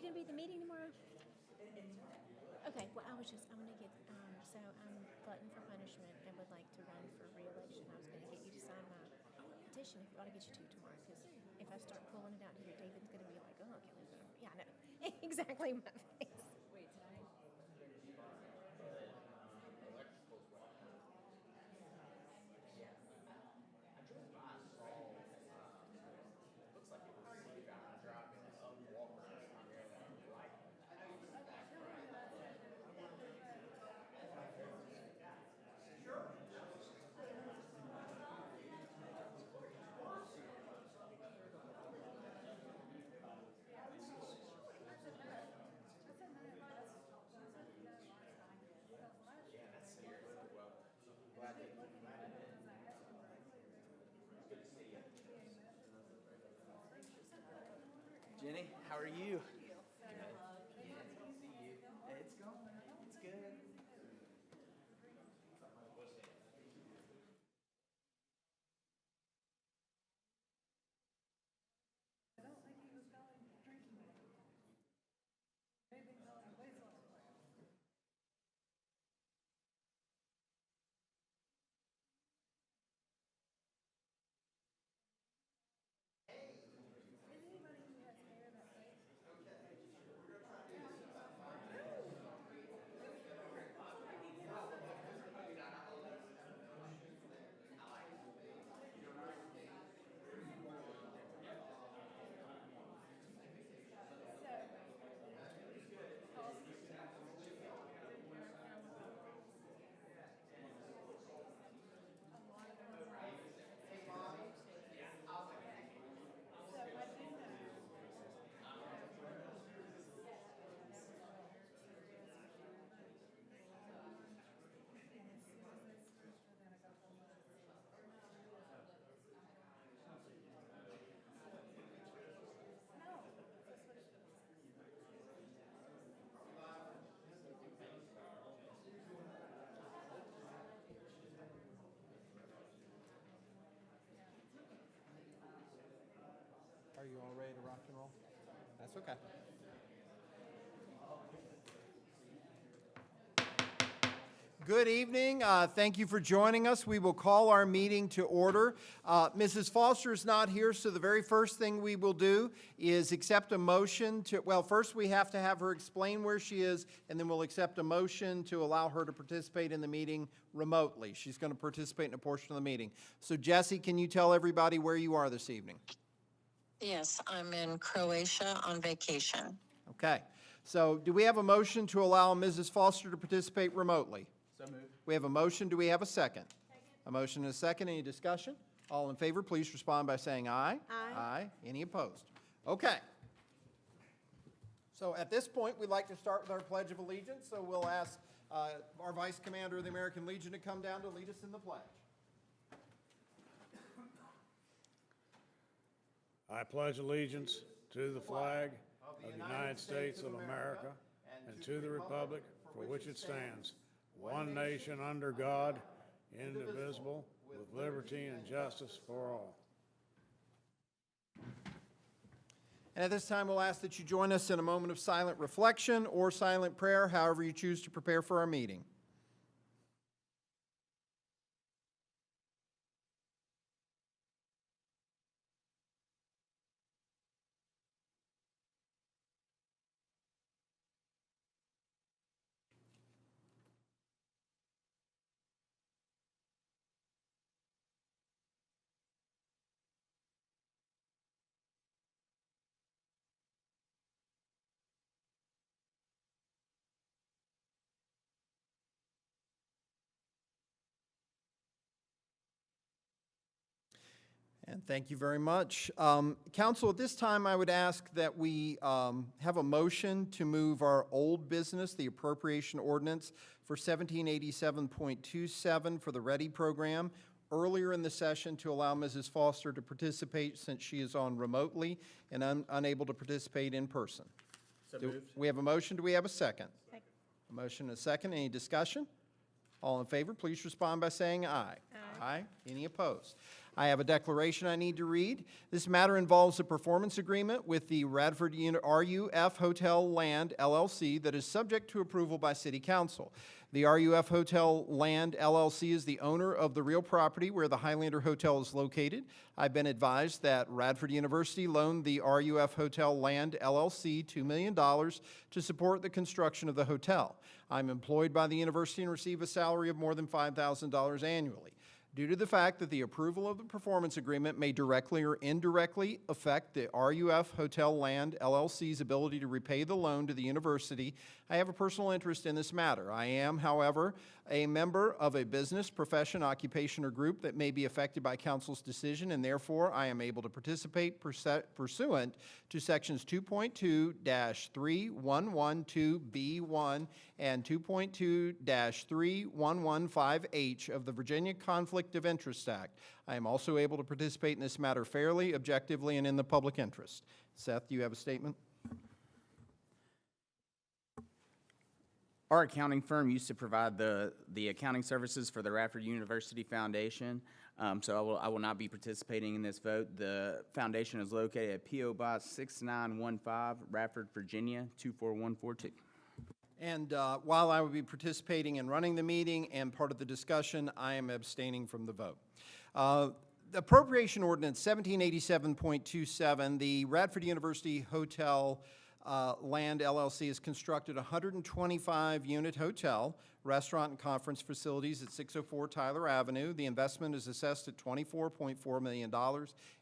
going to be at the meeting tomorrow? Okay, well, I want to get, so I'm glutton for punishment and would like to run for re-election. I was going to get you to sign my petition if you want to get you to tomorrow, because if I start pulling it out here, David's going to be like, oh, Kelly's going to, yeah, I know, exactly my face. Wait, tonight? Jenny, how are you? Good. Yeah, it's good to see you. It's going. It's good. I don't think he was going drinking. Maybe not. Wait till Are you all ready to rock and roll? That's okay. Good evening. Thank you for joining us. We will call our meeting to order. Mrs. Foster is not here, so the very first thing we will do is accept a motion to, well, first we have to have her explain where she is, and then we'll accept a motion to allow her to participate in the meeting remotely. She's going to participate in a portion of the meeting. So, Jesse, can you tell everybody where you are this evening? Yes, I'm in Croatia on vacation. Okay. So, do we have a motion to allow Mrs. Foster to participate remotely? So moved. We have a motion. Do we have a second? A motion and a second. Any discussion? All in favor, please respond by saying aye. Aye. Aye. Any opposed? Okay. So at this point, we'd like to start with our Pledge of Allegiance. So we'll ask our Vice Commander of the American Legion to come down to lead us in the pledge. I pledge allegiance to the flag of the United States of America and to the republic for which it stands, one nation under God, indivisible, with liberty and justice for all. And at this time, we'll ask that you join us in a moment of silent reflection or silent prayer, however you choose to prepare for our meeting. And thank you very much. Council, at this time, I would ask that we have a motion to move our old business, the appropriation ordinance for 1787.27 for the READY program, earlier in the session to allow Mrs. Foster to participate since she is on remotely and unable to participate in person. So moved. We have a motion. Do we have a second? Second. A motion and a second. Any discussion? All in favor, please respond by saying aye. Aye. Any opposed? I have a declaration I need to read. This matter involves a performance agreement with the Radford RUF Hotel Land LLC that is subject to approval by City Council. The RUF Hotel Land LLC is the owner of the real property where the Highlander Hotel is located. I've been advised that Radford University loaned the RUF Hotel Land LLC $2 million to support the construction of the hotel. I'm employed by the university and receive a salary of more than $5,000 annually. Due to the fact that the approval of the performance agreement may directly or indirectly affect the RUF Hotel Land LLC's ability to repay the loan to the university, I have a personal interest in this matter. I am, however, a member of a business, profession, occupation, or group that may be affected by council's decision, and therefore I am able to participate pursuant to sections 2.2-3112B1 and 2.2-3115H of the Virginia Conflict of Interest Act. I am also able to participate in this matter fairly, objectively, and in the public interest. Seth, do you have a statement? Our accounting firm used to provide the accounting services for the Radford University Foundation, so I will not be participating in this vote. The foundation is located at P.O. Box 6915, Radford, Virginia, 24142. And while I will be participating in running the meeting and part of the discussion, I am abstaining from the vote. The Appropriation Ordinance 1787.27, the Radford University Hotel Land LLC has constructed a 125-unit hotel, restaurant, and conference facilities at 604 Tyler Avenue. The investment is assessed at $24.4 million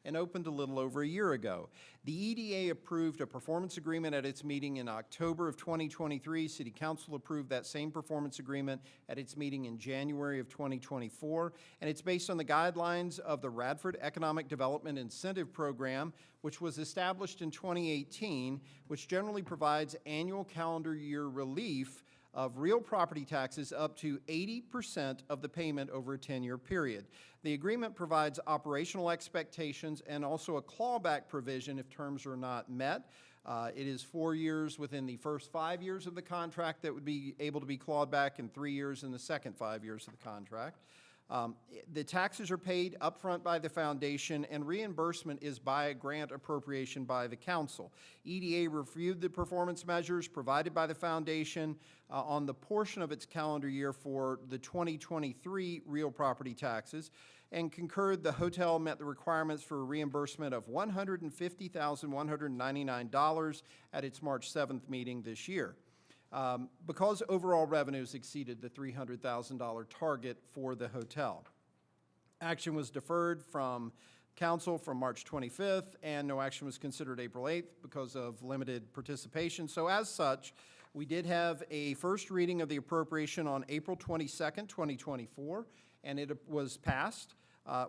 and opened a little over a year ago. The EDA approved a performance agreement at its meeting in October of 2023. City Council approved that same performance agreement at its meeting in January of 2024, and it's based on the guidelines of the Radford Economic Development Incentive Program, which was established in 2018, which generally provides annual calendar year relief of real property taxes up to 80% of the payment over a 10-year period. The agreement provides operational expectations and also a clawback provision if terms are not met. It is 4 years within the first 5 years of the contract that would be able to be clawed back, and 3 years in the second 5 years of the contract. The taxes are paid upfront by the foundation, and reimbursement is by a grant appropriation by the council. EDA reviewed the performance measures provided by the foundation on the portion of its calendar year for the 2023 real property taxes and concurred the hotel met the requirements for a reimbursement of $150,199 at its March 7th meeting this year. Because overall revenues exceeded the $300,000 target for the hotel. Action was deferred from council from March 25th, and no action was considered April 8th because of limited participation. So as such, we did have a first reading of the appropriation on April 22nd, 2024, and it was passed.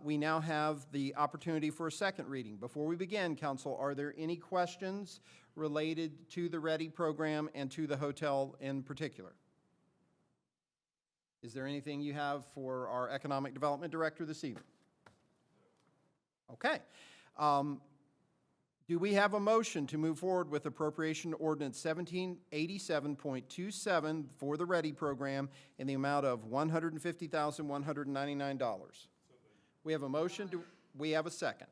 We now have the opportunity for a second reading. Before we begin, council, are there any questions related to the READY program and to the hotel in particular? Is there anything you have for our Economic Development Director this evening? Okay. Do we have a motion to move forward with Appropriation Ordinance 1787.27 for the READY program in the amount of $150,199? We have a motion. Do we have a second?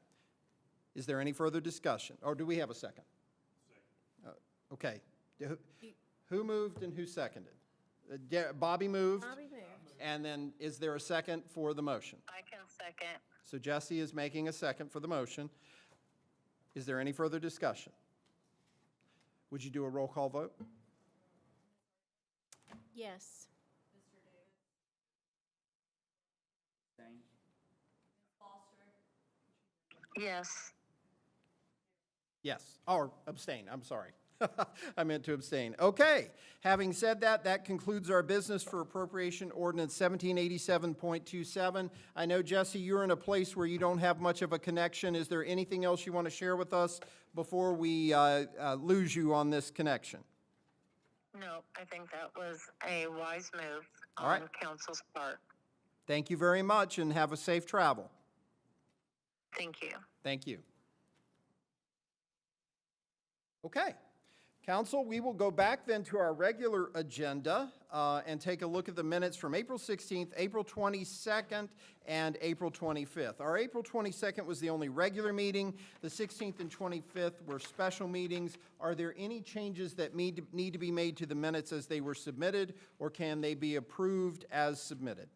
Is there any further discussion? Or do we have a second? Okay. Who moved and who seconded? Bobby moved. Bobby moved. And then is there a second for the motion? I can second. So Jesse is making a second for the motion. Is there any further discussion? Would you do a roll call vote? Yes. Yes. Yes, or abstain, I'm sorry. I meant to abstain. Okay, having said that, that concludes our business for Appropriation Ordinance 1787.27. I know, Jesse, you're in a place where you don't have much of a connection. Is there anything else you want to share with us before we lose you on this connection? No, I think that was a wise move All right. on council's part. Thank you very much, and have a safe travel. Thank you. Thank you. Okay. Council, we will go back then to our regular agenda and take a look at the minutes from April 16th, April 22nd, and April 25th. Our April 22nd was the only regular meeting. The 16th and 25th were special meetings. Are there any changes that need to be made to the minutes as they were submitted, or can they be approved as submitted?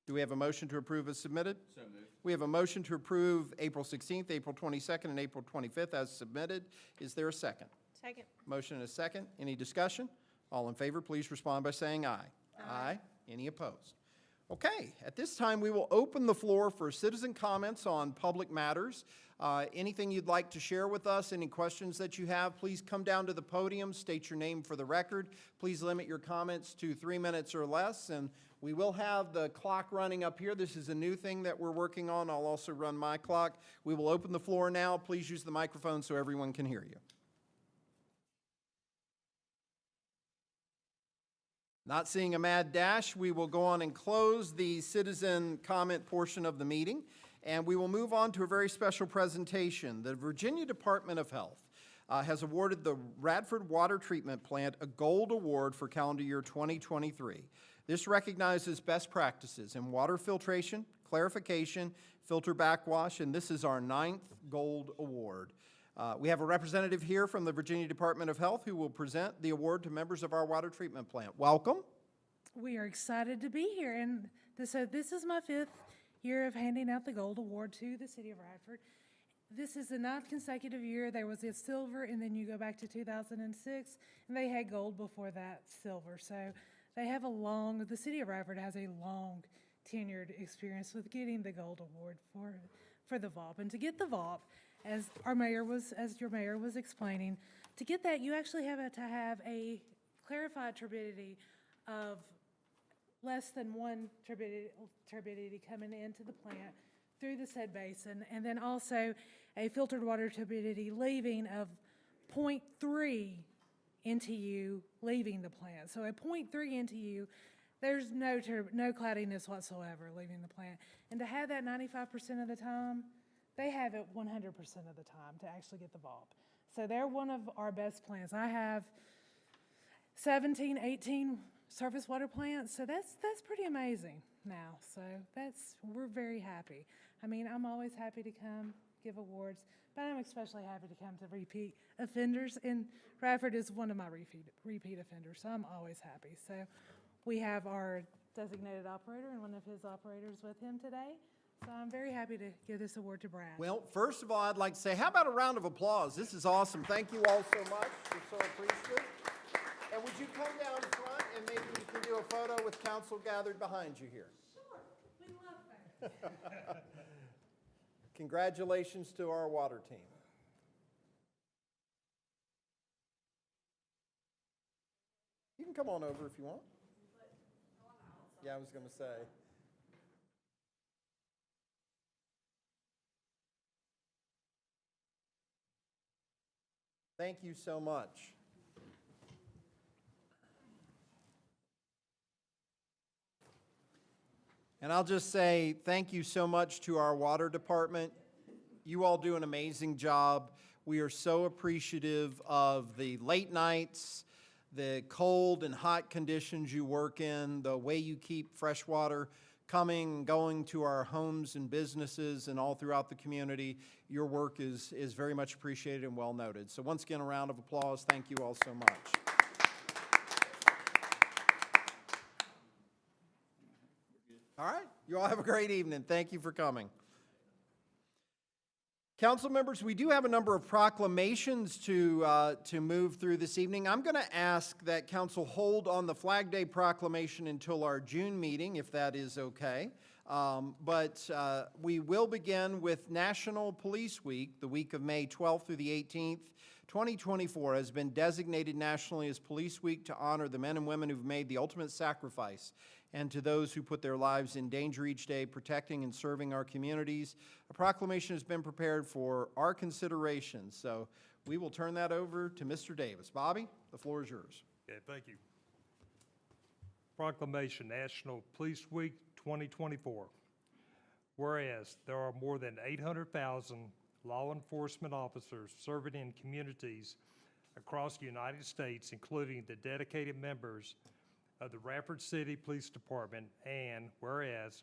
Do we have a motion to approve as submitted? So moved. We have a motion to approve April 16th, April 22nd, and April 25th as submitted. Is there a second? Second. Motion and a second. Any discussion? All in favor, please respond by saying aye. Aye. Any opposed? Okay, at this time, we will open the floor for citizen comments on public matters. Anything you'd like to share with us, any questions that you have, please come down to the podium, state your name for the record. Please limit your comments to 3 minutes or less, and we will have the clock running up here. This is a new thing that we're working on. I'll also run my clock. We will open the floor now. Please use the microphone so everyone can hear you. Not seeing a mad dash, we will go on and close the citizen comment portion of the meeting, and we will move on to a very special presentation. The Virginia Department of Health has awarded the Radford Water Treatment Plant a Gold Award for calendar year 2023. This recognizes best practices in water filtration, clarification, filter backwash, and this is our 9th Gold Award. We have a representative here from the Virginia Department of Health who will present the award to members of our water treatment plant. Welcome. We are excited to be here, and so this is my 5th year of handing out the Gold Award to the City of Radford. This is the 9th consecutive year. There was a silver, and then you go back to 2006, and they had gold before that silver. So they have the City of Radford has a long tenured experience with getting the Gold Award for the VOP. And to get the VOP, as your mayor was explaining, to get that you actually have to have a clarified turbidity of less than 1 turbidity coming into the plant through the said basin, and then also a filtered water turbidity leaving of 0.3 NTU leaving the plant. So at 0.3 NTU, there's no cloudiness whatsoever leaving the plant. And to have that 95% of the time, they have it 100% of the time to actually get the VOP. So they're one of our best plants. I have 17, 18 surface water plants, so that's pretty amazing now. So we're very happy. I mean, I'm always happy to come give awards, but I'm especially happy to come to repeat offenders, and Radford is one of my repeat offenders, so I'm always happy. So we have our designated operator and one of his operators with him today, so I'm very happy to give this award to Brad. Well, first of all, I'd like to say, how about a round of applause? This is awesome. Thank you all so much. We're so appreciative. And would you come down front and maybe you can do a photo with council gathered behind you here? Sure, we love that. Congratulations to our water team. You can come on over if you want. Yeah, I was going to say. Thank you so much. And I'll just say thank you so much to our water department. You all do an amazing job. We are so appreciative of the late nights, the cold and hot conditions you work in, the way you keep fresh water coming and going to our homes and businesses and all throughout the community. Your work is very much appreciated and well noted. So once again, a round of applause. Thank you all so much. All right, you all have a great evening. Thank you for coming. Council members, we do have a number of proclamations to move through this evening. I'm going to ask that council hold on the Flag Day proclamation until our June meeting, if that is okay. But we will begin with National Police Week, the week of May 12th through the 18th. 2024 has been designated nationally as Police Week to honor the men and women who've made the ultimate sacrifice and to those who put their lives in danger each day protecting and serving our communities. A proclamation has been prepared for our consideration, so we will turn that over to Mr. Davis. Bobby, the floor is yours. Okay, thank you. Proclamation, National Police Week 2024. Whereas there are more than 800,000 law enforcement officers serving in communities across the United States, including the dedicated members of the Radford City Police Department, and whereas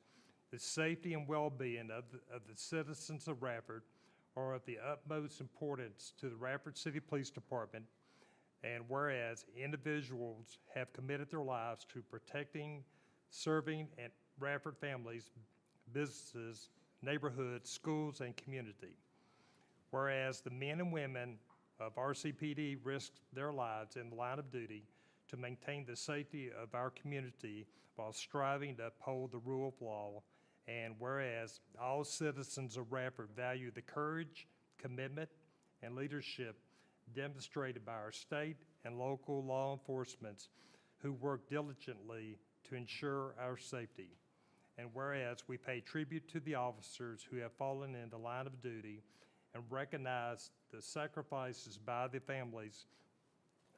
the safety and well-being of the citizens of Radford are of the utmost importance to the Radford City Police Department, and whereas individuals have committed their lives to protecting, serving, and Radford families, businesses, neighborhoods, schools, and community. Whereas the men and women of RCPD risk their lives in the line of duty to maintain the safety of our community while striving to uphold the rule of law, and whereas all citizens of Radford value the courage, commitment, and leadership demonstrated by our state and local law enforcement who work diligently to ensure our safety. And whereas we pay tribute to the officers who have fallen in the line of duty and recognize the sacrifices by the families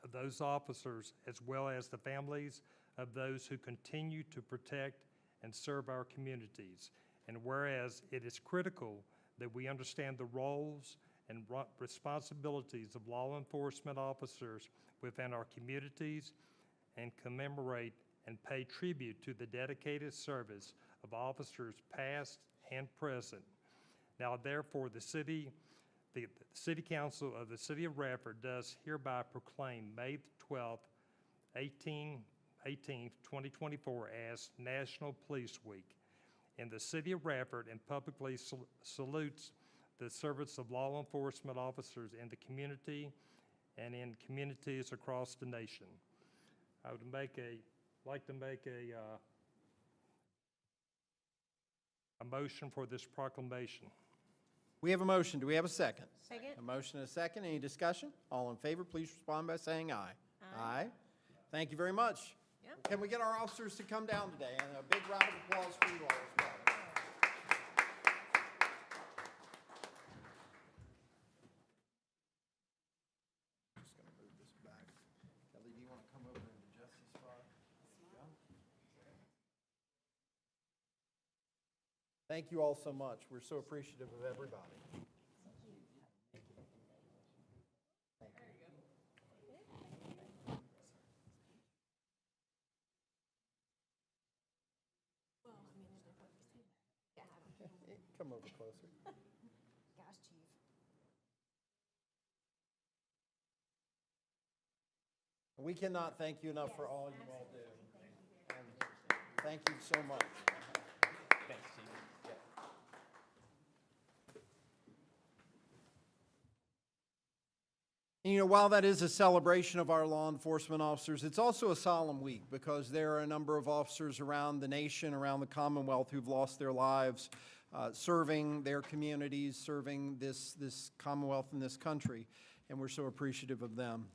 of those officers, as well as the families of those who continue to protect and serve our communities. And whereas it is critical that we understand the roles and responsibilities of law enforcement officers within our communities and commemorate and pay tribute to the dedicated service of officers past and present. Now therefore the City Council of the City of Radford does hereby proclaim May 12th, 2024 as National Police Week in the City of Radford, and publicly salutes the service of law enforcement officers in the community and in communities across the nation. I would like to make a motion for this proclamation. We have a motion. Do we have a second? Second. A motion and a second. Any discussion? All in favor, please respond by saying aye. Aye. Thank you very much. Yep. Can we get our officers to come down today? And a big round of applause for you all as well. Just going to move this back. Kelly, do you want to come over into Jesse's spot? Yeah. Thank you all so much. We're so appreciative of everybody. Come over closer. Gosh, Chief. We cannot thank you enough for all you all do. And thank you so much. Thanks, Chief. You know, while that is a celebration of our law enforcement officers, it's also a solemn week because there are a number of officers around the nation, around the Commonwealth, who've lost their lives serving their communities, serving this Commonwealth and this country, and we're so appreciative of them.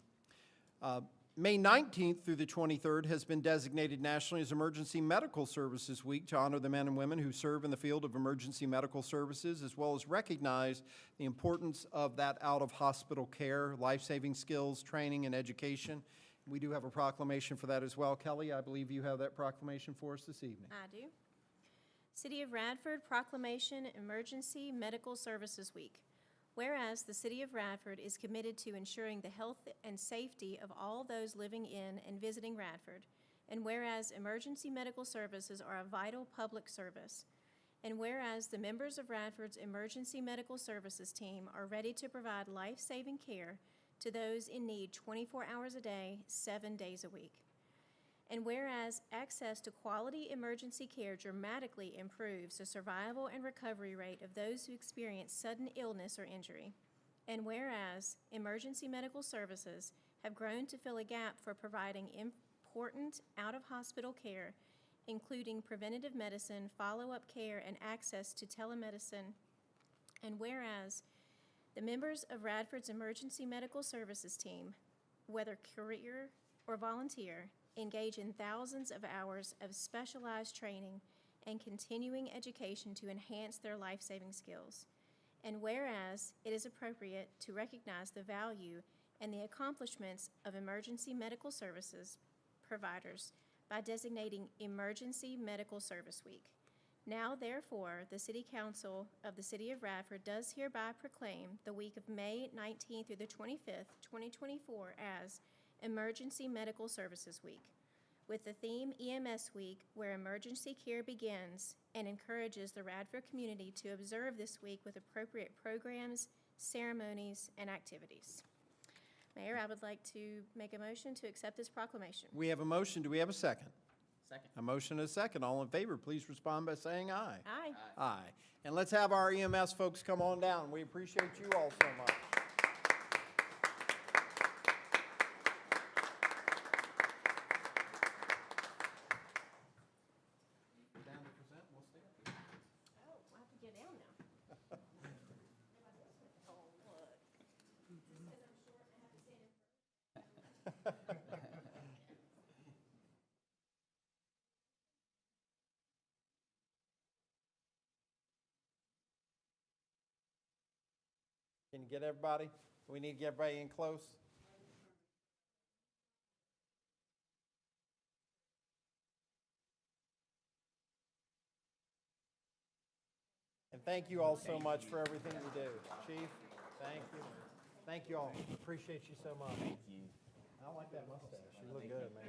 May 19th through the 23rd has been designated nationally as Emergency Medical Services Week to honor the men and women who serve in the field of emergency medical services, as well as recognize the importance of that out-of-hospital care, life-saving skills, training, and education. We do have a proclamation for that as well. Kelly, I believe you have that proclamation for us this evening. I do. City of Radford Proclamation Emergency Medical Services Week. Whereas the City of Radford is committed to ensuring the health and safety of all those living in and visiting Radford, and whereas emergency medical services are a vital public service, and whereas the members of Radford's Emergency Medical Services team are ready to provide life-saving care to those in need 24 hours a day, 7 days a week. And whereas access to quality emergency care dramatically improves the survival and recovery rate of those who experience sudden illness or injury. And whereas emergency medical services have grown to fill a gap for providing important out-of-hospital care, including preventative medicine, follow-up care, and access to telemedicine. And whereas the members of Radford's Emergency Medical Services team, whether career or volunteer, engage in thousands of hours of specialized training and continuing education to enhance their life-saving skills. And whereas it is appropriate to recognize the value and the accomplishments of emergency medical services providers by designating Emergency Medical Service Week. Now, therefore, the City Council of the City of Radford does hereby proclaim the week of May 19th through the 25th, 2024 as Emergency Medical Services Week, with the theme EMS Week, where emergency care begins, and encourages the Radford community to observe this week with appropriate programs, ceremonies, and activities. Mayor, I would like to make a motion to accept this proclamation. We have a motion. Do we have a second? Second. A motion and a second. All in favor, please respond by saying aye. Aye. Aye. And let's have our EMS folks come on down. We appreciate you all so much. Oh, I have to get down now. Oh, look. Can you get everybody? We need to get everybody in close. And thank you all so much for everything you do. Chief, thank you. Thank you all. Appreciate you so much. Thank you. I like that mustache. You look good, man.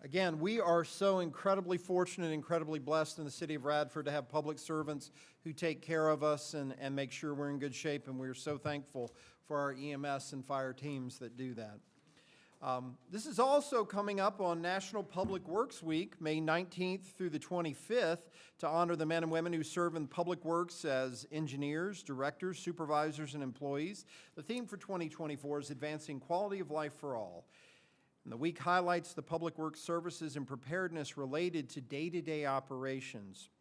Again, we are so incredibly fortunate, incredibly blessed in the city of Radford to have public servants who take care of us and make sure we're in good shape, and we're so thankful for our EMS and fire teams that do that. This is also coming up on National Public Works Week, May 19th through the 25th, to honor the men and women who serve in public works as engineers, directors, supervisors, and employees. The theme for 2024 is Advancing Quality of Life for All. And the week highlights the public works services and preparedness related to day-to-day operations,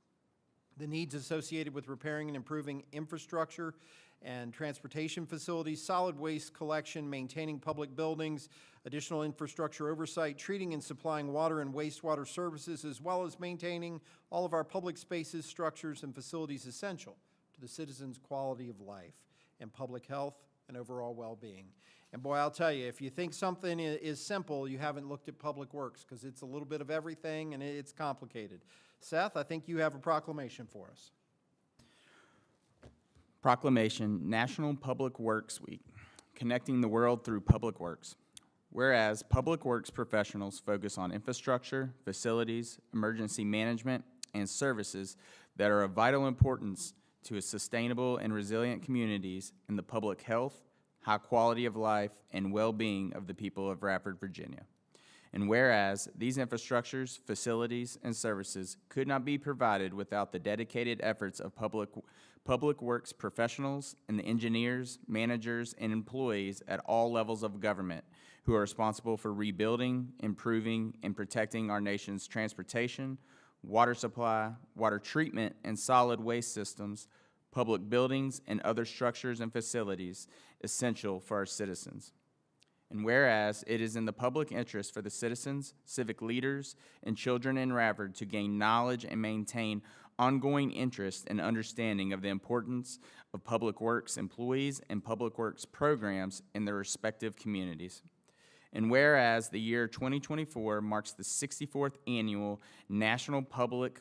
the needs associated with repairing and improving infrastructure and transportation facilities, solid waste collection, maintaining public buildings, additional infrastructure oversight, treating and supplying water and wastewater services, as well as maintaining all of our public spaces, structures, and facilities essential to the citizens' quality of life and public health and overall well-being. And boy, I'll tell you, if you think something is simple, you haven't looked at public works, because it's a little bit of everything and it's complicated. Seth, I think you have a proclamation for us. Proclamation, National Public Works Week, connecting the world through public works. Whereas public works professionals focus on infrastructure, facilities, emergency management, and services that are of vital importance to a sustainable and resilient communities and the public health, high quality of life, and well-being of the people of Radford, Virginia. And whereas these infrastructures, facilities, and services could not be provided without the dedicated efforts of public works professionals and the engineers, managers, and employees at all levels of government who are responsible for rebuilding, improving, and protecting our nation's transportation, water supply, water treatment, and solid waste systems, public buildings, and other structures and facilities essential for our citizens. And whereas it is in the public interest for the citizens, civic leaders, and children in Radford to gain knowledge and maintain ongoing interest and understanding of the importance of public works employees and public works programs in their respective communities. And whereas the year 2024 marks the 64th annual National Public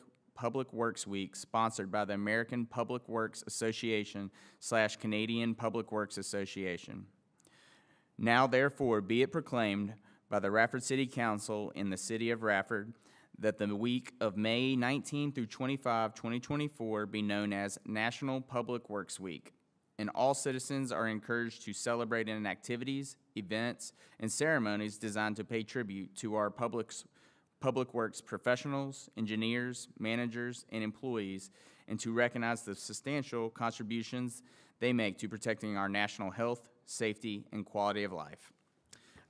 Works Week, sponsored by the American Public Works Association / Canadian Public Works Association. Now, therefore, be it proclaimed by the Radford City Council in the City of Radford that the week of May 19 through 25, 2024 be known as National Public Works Week, and all citizens are encouraged to celebrate in activities, events, and ceremonies designed to pay tribute to our public works professionals, engineers, managers, and employees, and to recognize the substantial contributions they make to protecting our national health, safety, and quality of life.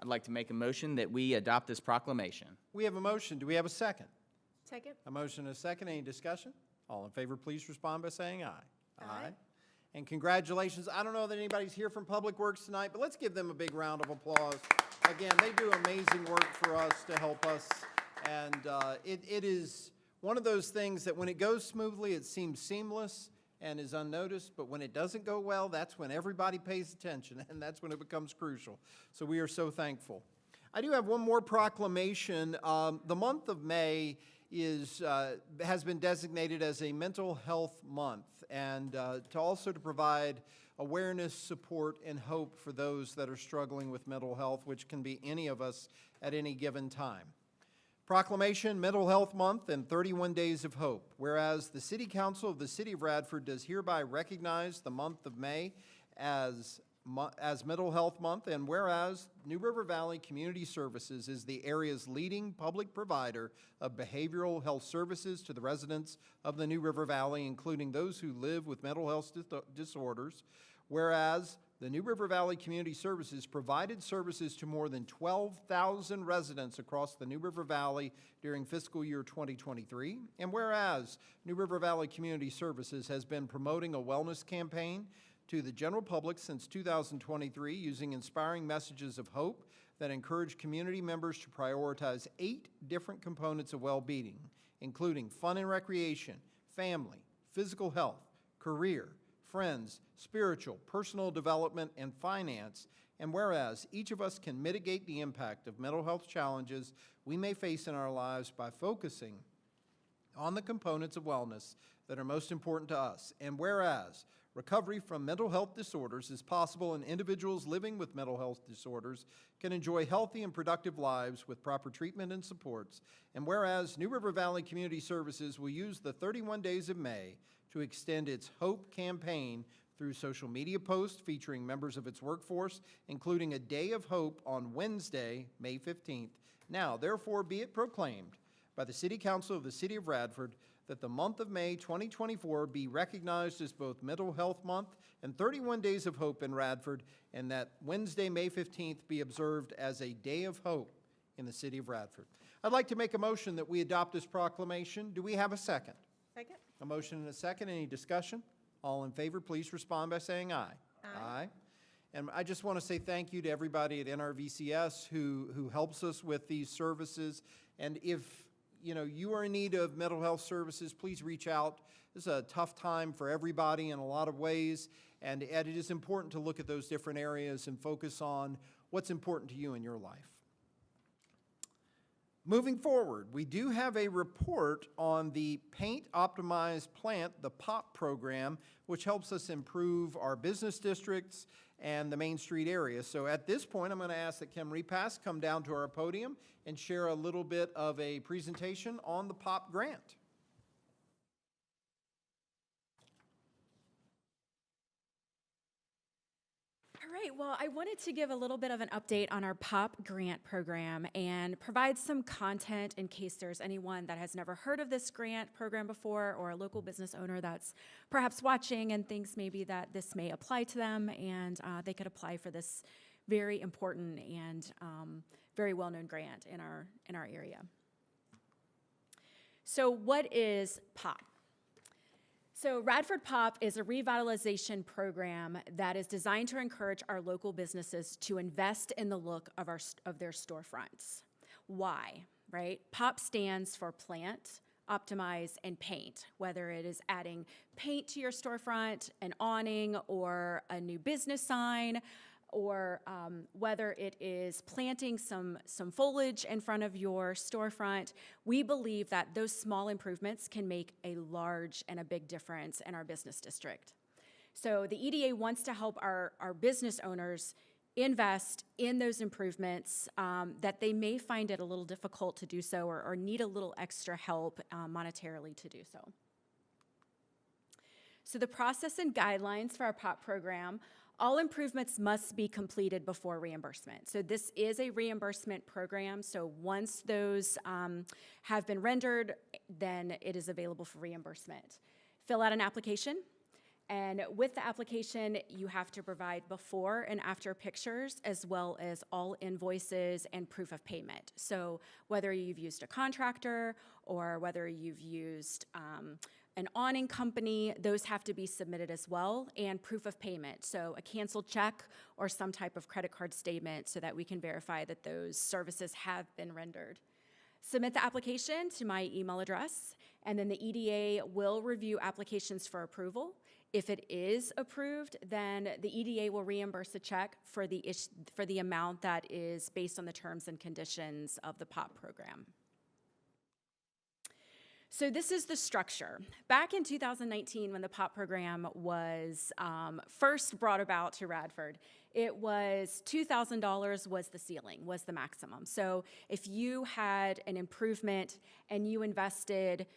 I'd like to make a motion that we adopt this proclamation. We have a motion. Do we have a second? Second? A motion and a second. Any discussion? All in favor, please respond by saying aye. Aye. And congratulations. I don't know that anybody's here from Public Works tonight, but let's give them a big round of applause. Again, they do amazing work for us to help us. And it is one of those things that when it goes smoothly, it seems seamless and is unnoticed, but when it doesn't go well, that's when everybody pays attention, and that's when it becomes crucial. So we are so thankful. I do have one more proclamation. The month of May has been designated as a mental health month, and to provide awareness, support, and hope for those that are struggling with mental health, which can be any of us at any given time. Proclamation, Mental Health Month and 31 Days of Hope. Whereas the City Council of the City of Radford does hereby recognize the month of May as Mental Health Month, and whereas New River Valley Community Services is the area's leading public provider of behavioral health services to the residents of the New River Valley, including those who live with mental health disorders, whereas the New River Valley Community Services provided services to more than 12,000 residents across the New River Valley during fiscal year 2023, and whereas New River Valley Community Services has been promoting a wellness campaign to the general public since 2023 using inspiring messages of hope that encourage community members to prioritize 8 different components of well-being, including fun and recreation, family, physical health, career, friends, spiritual, personal development, and finance. And whereas each of us can mitigate the impact of mental health challenges we may face in our lives by focusing on the components of wellness that are most important to us. And whereas recovery from mental health disorders is possible, and individuals living with mental health disorders can enjoy healthy and productive lives with proper treatment and supports. And whereas New River Valley Community Services will use the 31 days of May to extend its Hope campaign through social media posts featuring members of its workforce, including a Day of Hope on Wednesday, May 15th. Now, therefore, be it proclaimed by the City Council of the City of Radford that the month of May 2024 be recognized as both Mental Health Month and 31 Days of Hope in Radford, and that Wednesday, May 15th be observed as a Day of Hope in the City of Radford. I'd like to make a motion that we adopt this proclamation. Do we have a second? Second. A motion and a second. Any discussion? All in favor, please respond by saying aye. Aye. And I just want to say thank you to everybody at NRVCS who helps us with these services. And if you are in need of mental health services, please reach out. This is a tough time for everybody in a lot of ways, and it is important to look at those different areas and focus on what's important to you in your life. Moving forward, we do have a report on the Paint Optimized Plant, the POP program, which helps us improve our business districts and the Main Street area. So at this point, I'm going to ask that Kim Repass come down to our podium and share a little bit of a presentation on the POP grant. All right, well, I wanted to give a little bit of an update on our POP grant program and provide some content in case there's anyone that has never heard of this grant program before, or a local business owner that's perhaps watching and thinks maybe that this may apply to them, and they could apply for this very important and very well-known grant in our area. So what is POP? So Radford POP is a revitalization program that is designed to encourage our local businesses to invest in the look of their storefronts. Why, right? POP stands for plant, optimize, and paint, whether it is adding paint to your storefront, an awning, or a new business sign, or whether it is planting some foliage in front of your storefront. We believe that those small improvements can make a large and a big difference in our business district. So the EDA wants to help our business owners invest in those improvements that they may find it a little difficult to do so, or need a little extra help monetarily to do so. So the process and guidelines for our POP program: all improvements must be completed before reimbursement. So this is a reimbursement program. So once those have been rendered, then it is available for reimbursement. Fill out an application. And with the application, you have to provide before and after pictures, as well as all invoices and proof of payment. So whether you've used a contractor or whether you've used an awning company, those have to be submitted as well, and proof of payment. So a canceled check or some type of credit card statement so that we can verify that those services have been rendered. Submit the application to my email address, and then the EDA will review applications for approval. If it is approved, then the EDA will reimburse a check for the amount that is based on the terms and conditions of the POP program. So this is the structure. Back in 2019, when the POP program was first brought about to Radford, it was $2,000 was the ceiling, was the maximum. So if you had an improvement and you invested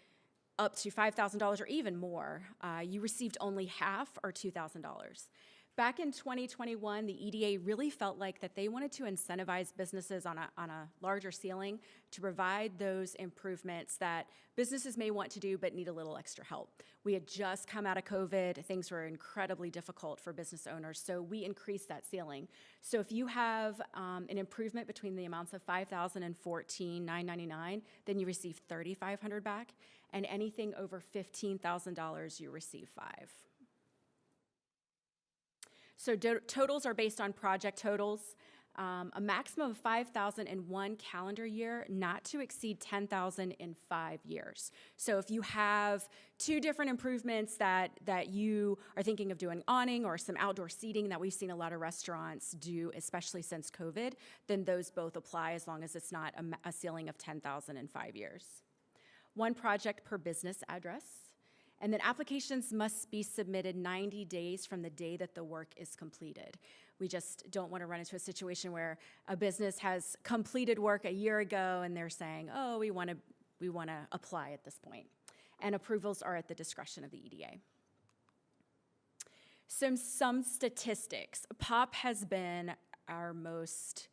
up to $5,000 or even more, you received only half or $2,000. Back in 2021, the EDA really felt like that they wanted to incentivize businesses on a larger ceiling to provide those improvements that businesses may want to do but need a little extra help. We had just come out of COVID. Things were incredibly difficult for business owners, so we increased that ceiling. So if you have an improvement between the amounts of $5,000 and $14,999, then you receive $3,500 back, and anything over $15,000, you receive $5,000. So totals are based on project totals. A maximum of 5,000 in one calendar year, not to exceed 10,000 in 5 years. So if you have 2 different improvements that you are thinking of doing, awning or some outdoor seating that we've seen a lot of restaurants do, especially since COVID, then those both apply as long as it's not a ceiling of 10,000 in 5 years. 1 project per business address. And then applications must be submitted 90 days from the day that the work is completed. We just don't want to run into a situation where a business has completed work a year ago and they're saying, oh, we want to apply at this point. And approvals are at the discretion of the EDA. Some statistics. POP has been our most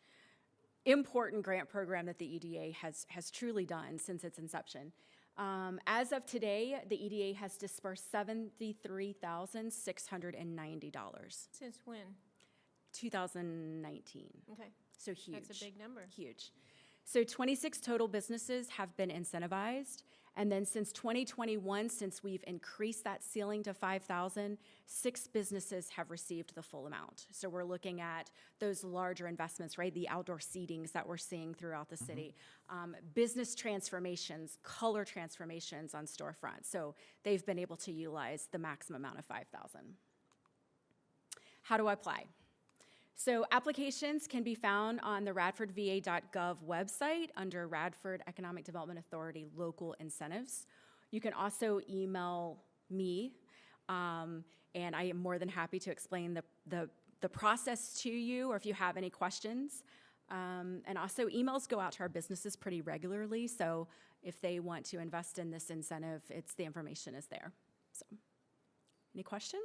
important grant program that the EDA has truly done since its inception. As of today, the EDA has dispersed $73,690. Since when? 2019. Okay. So huge. That's a big number. Huge. So 26 total businesses have been incentivized. And then since 2021, since we've increased that ceiling to 5,000, 6 businesses have received the full amount. So we're looking at those larger investments, right? The outdoor seatings that we're seeing throughout the city. Business transformations, color transformations on storefronts. So they've been able to utilize the maximum amount of 5,000. How do I apply? So applications can be found on the radfordva.gov website under Radford Economic Development Authority local incentives. You can also email me, and I am more than happy to explain the process to you, or if you have any questions. And also emails go out to our businesses pretty regularly, so if they want to invest in this incentive, the information is there. So, any questions?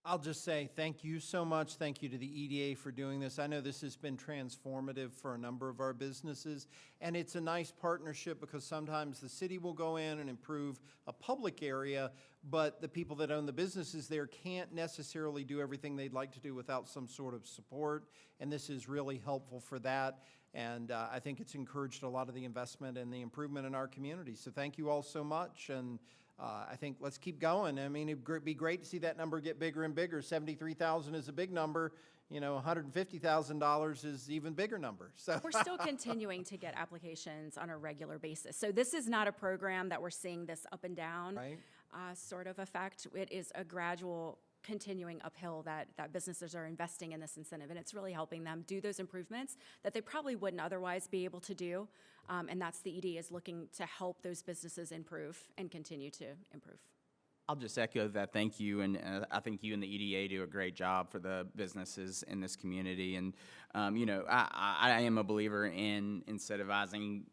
I'll just say thank you so much. Thank you to the EDA for doing this. I know this has been transformative for a number of our businesses, and it's a nice partnership because sometimes the city will go in and improve a public area, but the people that own the businesses there can't necessarily do everything they'd like to do without some sort of support, and this is really helpful for that. And I think it's encouraged a lot of the investment and the improvement in our community. So thank you all so much. And I think let's keep going. I mean, it'd be great to see that number get bigger and bigger. 73,000 is a big number. You know, $150,000 is even bigger number. So we're still continuing to get applications on a regular basis. So this is not a program that we're seeing this up and down sort of effect. It is a gradual continuing uphill that businesses are investing in this incentive, and it's really helping them do those improvements that they probably wouldn't otherwise be able to do. And that's the ED is looking to help those businesses improve and continue to improve. I'll just echo that. Thank you, and I think you and the EDA do a great job for the businesses in this community. And you know, I am a believer in incentivizing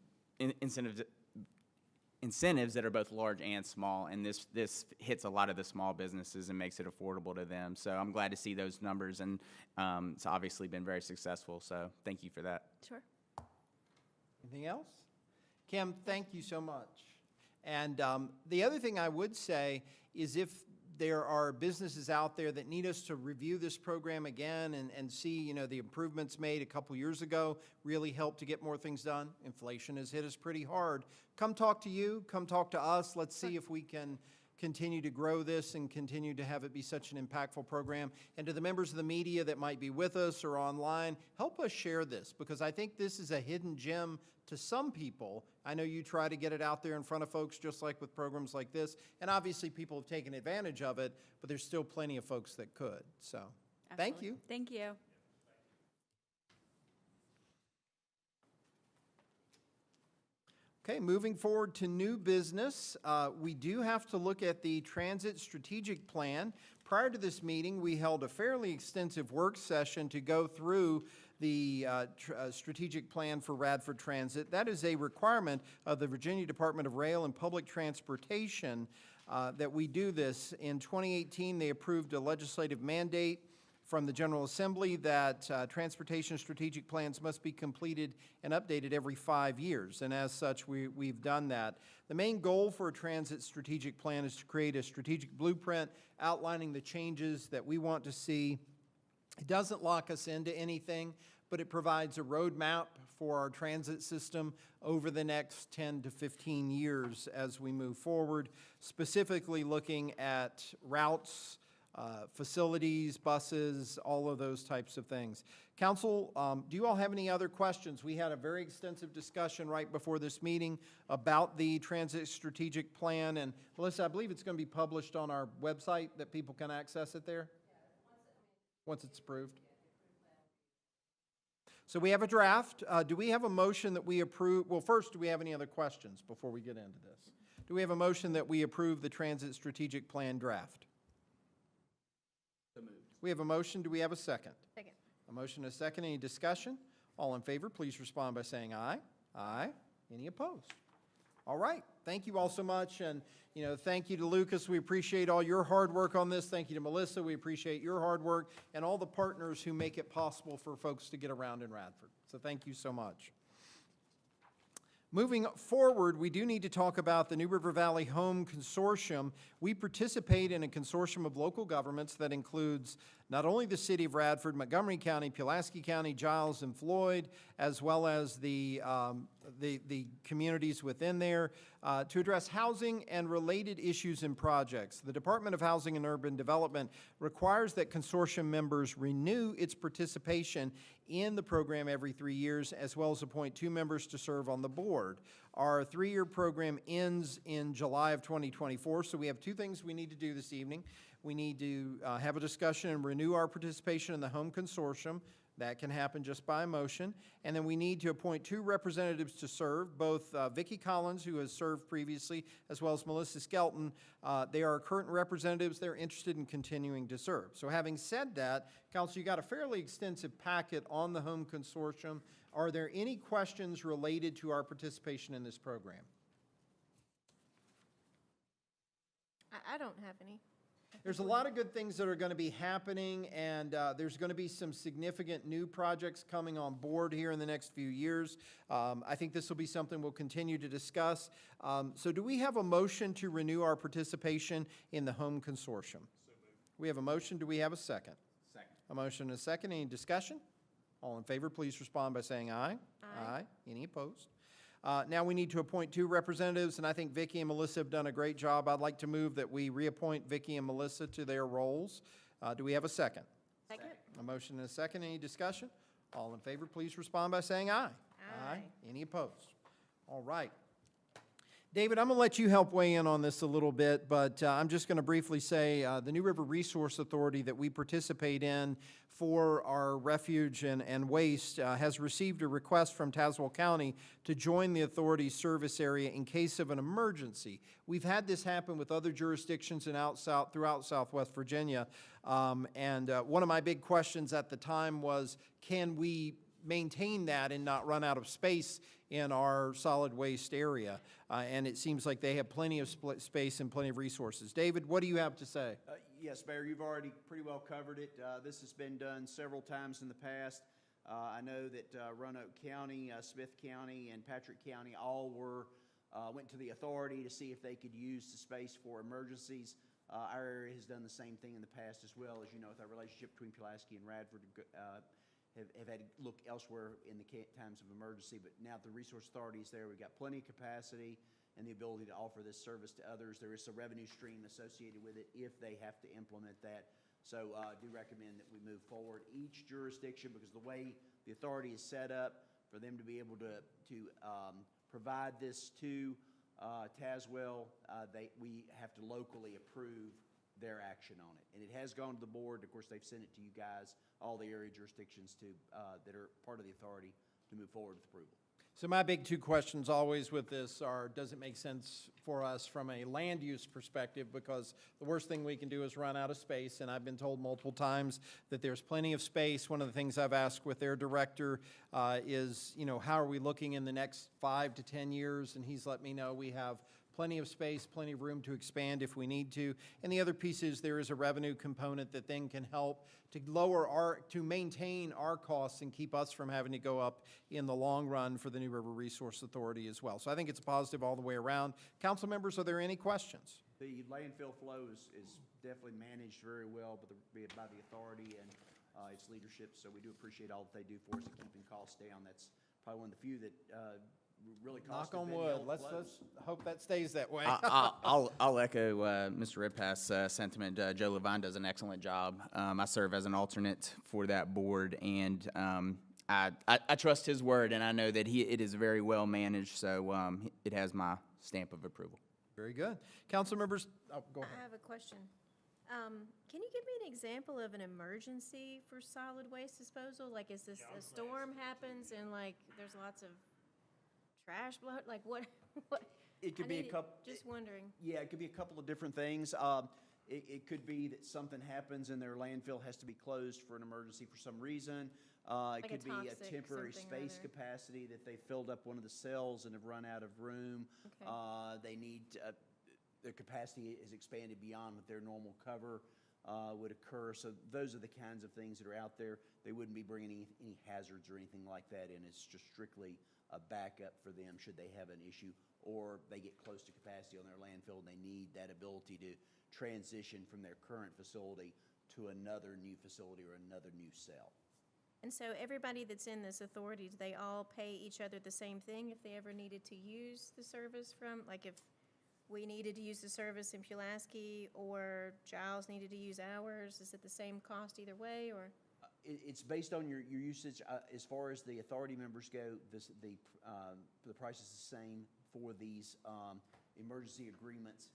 incentives that are both large and small, and this hits a lot of the small businesses and makes it affordable to them. So I'm glad to see those numbers, and it's obviously been very successful. So thank you for that. Sure. Anything else? Kim, thank you so much. And the other thing I would say is if there are businesses out there that need us to review this program again and see, you know, the improvements made a couple years ago really helped to get more things done. Inflation has hit us pretty hard. Come talk to you, come talk to us. Let's see if we can continue to grow this and continue to have it be such an impactful program. And to the members of the media that might be with us or online, help us share this, because I think this is a hidden gem to some people. I know you try to get it out there in front of folks, just like with programs like this, and obviously people have taken advantage of it, but there's still plenty of folks that could. So, thank Absolutely. you. Thank you. Okay, moving forward to new business, we do have to look at the Transit Strategic Plan. Prior to this meeting, we held a fairly extensive work session to go through the strategic plan for Radford Transit. That is a requirement of the Virginia Department of Rail and Public Transportation that we do this. In 2018, they approved a legislative mandate from the General Assembly that transportation strategic plans must be completed and updated every 5 years, and as such, we've done that. The main goal for a transit strategic plan is to create a strategic blueprint outlining the changes that we want to see. It doesn't lock us into anything, but it provides a roadmap for our transit system over the next 10 to 15 years as we move forward, specifically looking at routes, facilities, buses, all of those types of things. Council, do you all have any other questions? We had a very extensive discussion right before this meeting about the Transit Strategic Plan, and Melissa, I believe it's going to be published on our website that people can access it there? Once it's approved. So we have a draft. Do we have a motion that we approve? Well, first, do we have any other questions before we get into this? Do we have a motion that we approve the Transit Strategic Plan draft? We have a motion. Do we have a second? Second. A motion and a second. Any discussion? All in favor, please respond by saying aye. Aye. Any opposed? All right. Thank you all so much. And, thank you to Lucas. We appreciate all your hard work on this. Thank you to Melissa. We appreciate your hard work and all the partners who make it possible for folks to get around in Radford. So thank you so much. Moving forward, we do need to talk about the New River Valley Home Consortium. We participate in a consortium of local governments that includes not only the city of Radford, Montgomery County, Pulaski County, Giles, and Floyd, as well as the communities within there, to address housing and related issues and projects. The Department of Housing and Urban Development requires that consortium members renew its participation in the program every 3 years, as well as appoint 2 members to serve on the board. Our 3-year program ends in July of 2024, so we have 2 things we need to do this evening. We need to have a discussion and renew our participation in the Home Consortium. That can happen just by a motion. And then we need to appoint 2 representatives to serve, both Vicki Collins, who has served previously, as well as Melissa Skelton. They are current representatives. They're interested in continuing to serve. So having said that, Council, you got a fairly extensive packet on the Home Consortium. Are there any questions related to our participation in this program? I don't have any. There's a lot of good things that are going to be happening, and there's going to be some significant new projects coming on board here in the next few years. I think this will be something we'll continue to discuss. So do we have a motion to renew our participation in the Home Consortium? We have a motion. Do we have a second? Second. A motion and a second. Any discussion? All in favor, please respond by saying aye. Aye. Any opposed? Now we need to appoint 2 representatives, and I think Vicki and Melissa have done a great job. I'd like to move that we reappoint Vicki and Melissa to their roles. Do we have a second? Second. A motion and a second. Any discussion? All in favor, please respond by saying aye. Aye. Any opposed? All right. David, I'm going to let you help weigh in on this a little bit, but I'm just going to briefly say the New River Resource Authority that we participate in for our refuge and waste has received a request from Tazewell County to join the authority's service area in case of an emergency. We've had this happen with other jurisdictions throughout Southwest Virginia, and one of my big questions at the time was, can we maintain that and not run out of space in our solid waste area? And it seems like they have plenty of space and plenty of resources. David, what do you have to say? Yes, Mayor, you've already pretty well covered it. This has been done several times in the past. I know that Roanoke County, Smith County, and Patrick County all went to the authority to see if they could use the space for emergencies. Our area has done the same thing in the past as well. As you know, with our relationship between Pulaski and Radford, have had to look elsewhere in the times of emergency, but now the Resource Authority is there. We've got plenty of capacity, and the ability to offer this service to others. There is a revenue stream associated with it if they have to implement that. So I do recommend that we move forward. Each jurisdiction, because the way the authority is set up, for them to be able to provide this to Tazewell, we have to locally approve their action on it. And it has gone to the board. Of course, they've sent it to you guys, all the area jurisdictions that are part of the authority, to move forward with approval. So my big two questions always with this are, does it make sense for us from a land use perspective? Because the worst thing we can do is run out of space, and I've been told multiple times that there's plenty of space. One of the things I've asked with their director is, how are we looking in the next 5 to 10 years? And he's let me know we have plenty of space, plenty of room to expand if we need to. And the other piece is there is a revenue component that then can help to maintain our costs and keep us from having to go up in the long run for the New River Resource Authority as well. So I think it's a positive all the way around. Council members, are there any questions? The landfill flow is definitely managed very well by the authority and its leadership, so we do appreciate all that they do for us in keeping costs down. That's probably one of the few that really cost. Knock on wood. Let's hope that stays that way. I'll echo Mr. Redpath's sentiment. Joe Levine does an excellent job. I serve as an alternate for that board, and I trust his word, and I know that it is very well managed, so it has my stamp of approval. Very good. Council members, go ahead. I have a question. Can you give me an example of an emergency for solid waste disposal? Like, is this a storm happens and like there's lots of trash blow? Like what? It could be a couple. Just wondering. Yeah, it could be a couple of different things. It could be that something happens and their landfill has to be closed for an emergency for some reason. It could be a temporary space capacity that they filled up one of the cells and have run out of room. Okay. They need their capacity is expanded beyond what their normal cover would occur. So those are the kinds of things that are out there. They wouldn't be bringing any hazards or anything like that in. It's just strictly a backup for them should they have an issue or they get close to capacity on their landfill and they need that ability to transition from their current facility to another new facility or another new cell. And so everybody that's in this authority, do they all pay each other the same thing if they ever needed to use the service from, like if we needed to use the service in Pulaski or Giles needed to use ours, is it the same cost either way or? It's based on your usage. As far as the authority members go, the price is the same for these emergency agreements.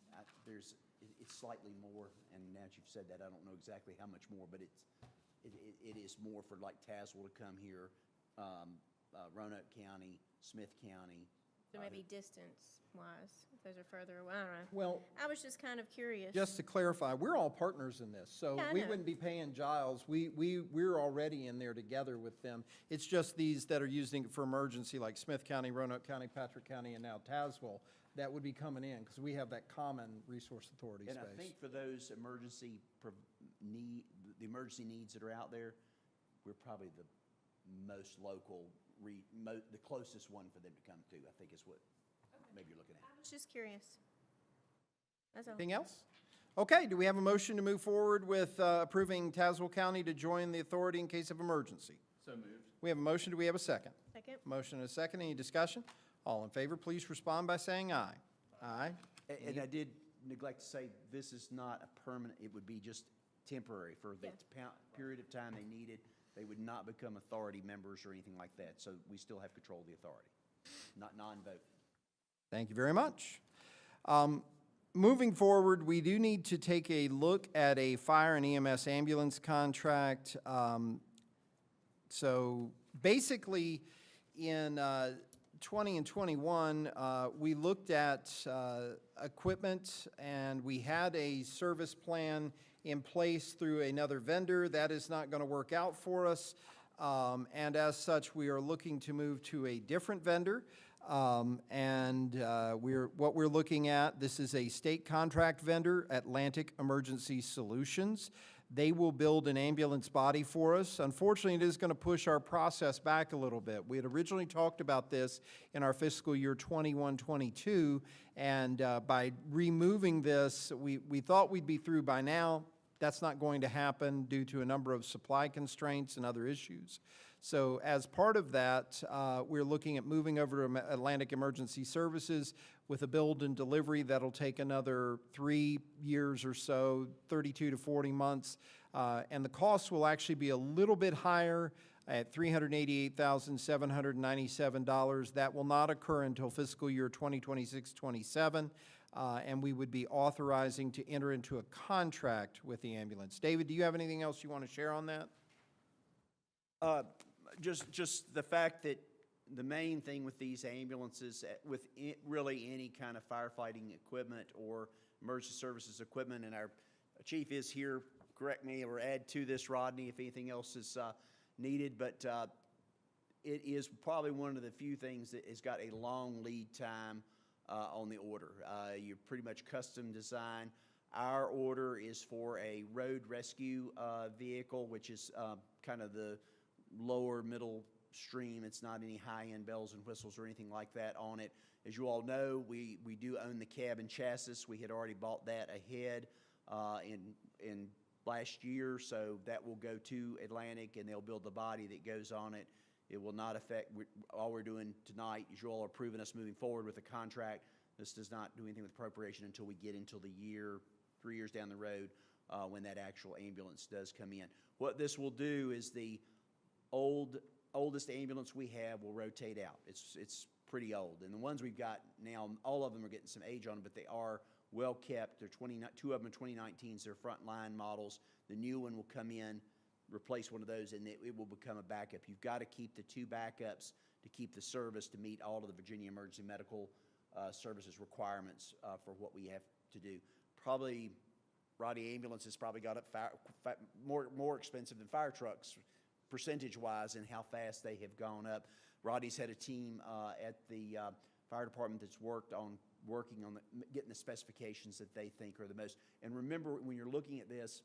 It's slightly more, and now that you've said that, I don't know exactly how much more, but it is more for like Tazewell to come here, Roanoke County, Smith County. So maybe distance-wise, if those are further away, I don't know. Well, I was just kind of curious. just to clarify, we're all partners in this, so Yeah, I we know. wouldn't be paying Giles. We're already in there together with them. It's just these that are using it for emergency, like Smith County, Roanoke County, Patrick County, and now Tazewell, that would be coming in, because we have that common resource authority And space. I think for those emergency the emergency needs that are out there, we're probably the most local, the closest one for them to come to, I think is what maybe you're looking at. I was just curious. That's all. Anything else? Okay, do we have a motion to move forward with approving Tazewell County to join the authority in case of emergency? So moved. We have a motion, do we have a second? Second? Motion and a second, any discussion? All in favor, please respond by saying aye. Aye. And I did neglect to say, this is not a permanent, it would be just temporary for the period of time they need it. They would not become authority members or anything like that, so we still have control of the authority, not non-voting. Thank you very much. Moving forward, we do need to take a look at a fire and EMS ambulance contract. So basically, in 20 and 21, we looked at equipment, and we had a service plan in place through another vendor. That is not going to work out for us, and as such, we are looking to move to a different vendor. What we're looking at, this is a state contract vendor, Atlantic Emergency Solutions. They will build an ambulance body for us. Unfortunately, it is going to push our process back a little bit. We had originally talked about this in our fiscal year 21-22, and by removing this, we thought we'd be through by now. That's not going to happen due to a number of supply constraints and other issues. So as part of that, we're looking at moving over to Atlantic Emergency Services with a build and delivery that'll take another 3 years or so, 32 to 40 months. And the cost will actually be a little bit higher at $388,797. That will not occur until fiscal year 2026-27. And we would be authorizing to enter into a contract with the ambulance. David, do you have anything else you want to share on that? Just the fact that the main thing with these ambulances, with really any kind of firefighting equipment or emergency services equipment, and our chief is here, correct me or add to this, Rodney, if anything else is needed, but it is probably one of the few things that has got a long lead time on the order. You're pretty much custom design. Our order is for a road rescue vehicle, which is kind of the lower middle stream. It's not any high-end bells and whistles or anything like that on it. As you all know, we do own the cab and chassis. We had already bought that ahead in last year, so that will go to Atlantic, and they'll build the body that goes on it. It will not affect, all we're doing tonight is you all are approving us moving forward with the contract. This does not do anything with appropriation until we get into the year, 3 years down the road, when that actual ambulance does come in. What this will do is the oldest ambulance we have will rotate out. It's pretty old, and the ones we've got now, all of them are getting some age on them, but they are well kept. They're 2 of them are 2019s. They're frontline models. The new one will come in, replace one of those, and it will become a backup. You've got to keep the 2 backups to keep the service to meet all of the Virginia Emergency Medical Services requirements for what we have to do. Probably, Roddy, ambulance has probably got up more expensive than fire trucks, percentage-wise, and how fast they have gone up. Roddy's had a team at the fire department that's working on getting the specifications that they think are the most. And remember, when you're looking at this,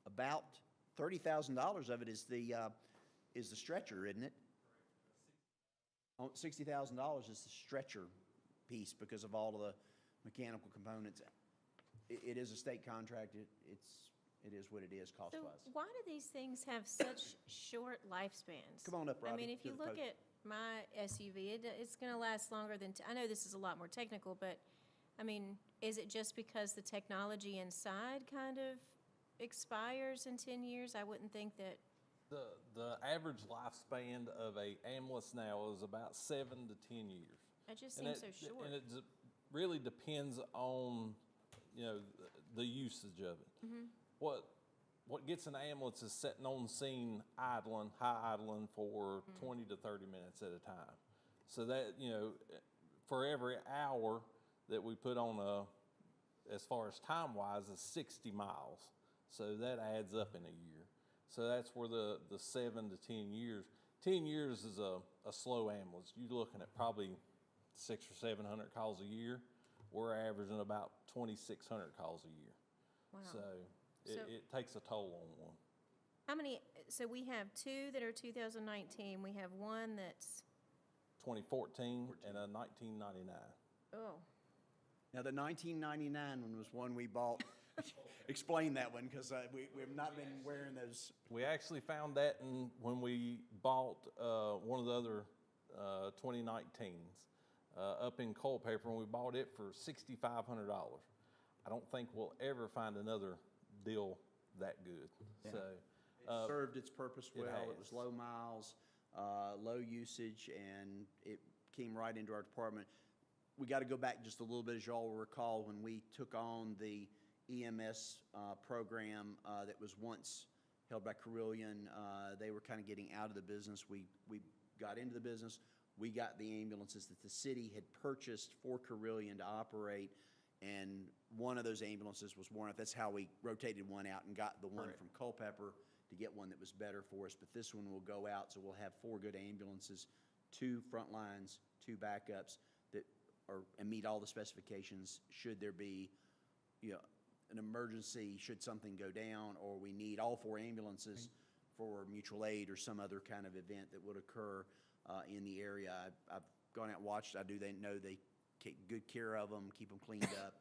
about $30,000 of it is the stretcher, isn't it? $60,000 is the stretcher piece because of all of the mechanical components. It is a state contract. It is what it is cost-wise. So why do these things have such short lifespans? Come on up, Robbie. I mean, if you look at my SUV, it's going to last longer than, I know this is a lot more technical, but, I mean, is it just because the technology inside kind of expires in 10 years? I wouldn't think that. The average lifespan of a ambulance now is about 7 to 10 years. It just seems so short. And it really depends on, the usage of it. Mm-hmm. What gets an ambulance is sitting on scene high idling for 20 to 30 minutes at a time. So that, for every hour that we put on as far as time-wise, is 60 miles. So that adds up in a year. So that's where the 7 to 10 years. 10 years is a slow ambulance. You're looking at probably 600 or 700 calls a year. We're averaging about 2,600 calls a year. Wow. So it takes a toll on one. How many, so we have 2 that are 2019. We have one that's, 2014 and a 1999. oh, Now, the 1999 one was one we bought. Explain that one, because we've not been wearing those. We actually found that when we bought one of the other 2019s up in Culpeper, and we bought it for $6,500. I don't think we'll ever find another deal that good. Yeah. So It served its purpose well. It was has. low miles, low usage, and it came right into our department. We got to go back just a little bit, as you all will recall, when we took on the EMS program that was once held by Carillion. They were kind of getting out of the business. We got into the business. We got the ambulances that the city had purchased for Carillion to operate, and one of those ambulances was worn out. That's how we rotated one out and got the one from Culpeper to get one that was better for us. But this one will go out, so we'll have 4 good ambulances, 2 front lines, 2 backups that are and meet all the specifications should there be, an emergency, should something go down, or we need all 4 ambulances for mutual aid or some other kind of event that would occur in the area. I've gone out and watched. They know they take good care of them, keep them cleaned up.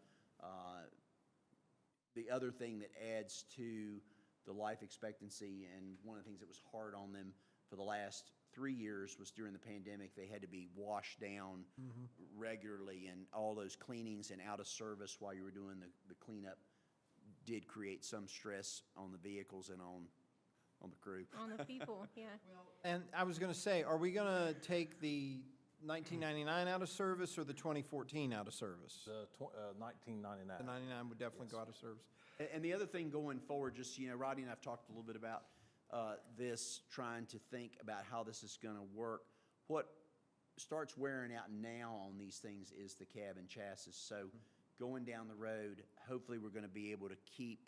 The other thing that adds to the life expectancy, and one of the things that was hard on them for the last 3 years was during the pandemic. They had to be washed down regularly, and all those cleanings and out of service while you were doing the cleanup did create some stress on the vehicles and on the crew. On the people, yeah. And I was going to say, are we going to take the 1999 out of service or the 2014 out of service? The 1999. The 99 would definitely go out of service. And the other thing going forward, just, Rodney and I've talked a little bit about this, trying to think about how this is going to work. What starts wearing out now on these things is the cab and chassis. So going down the road, hopefully we're going to be able to keep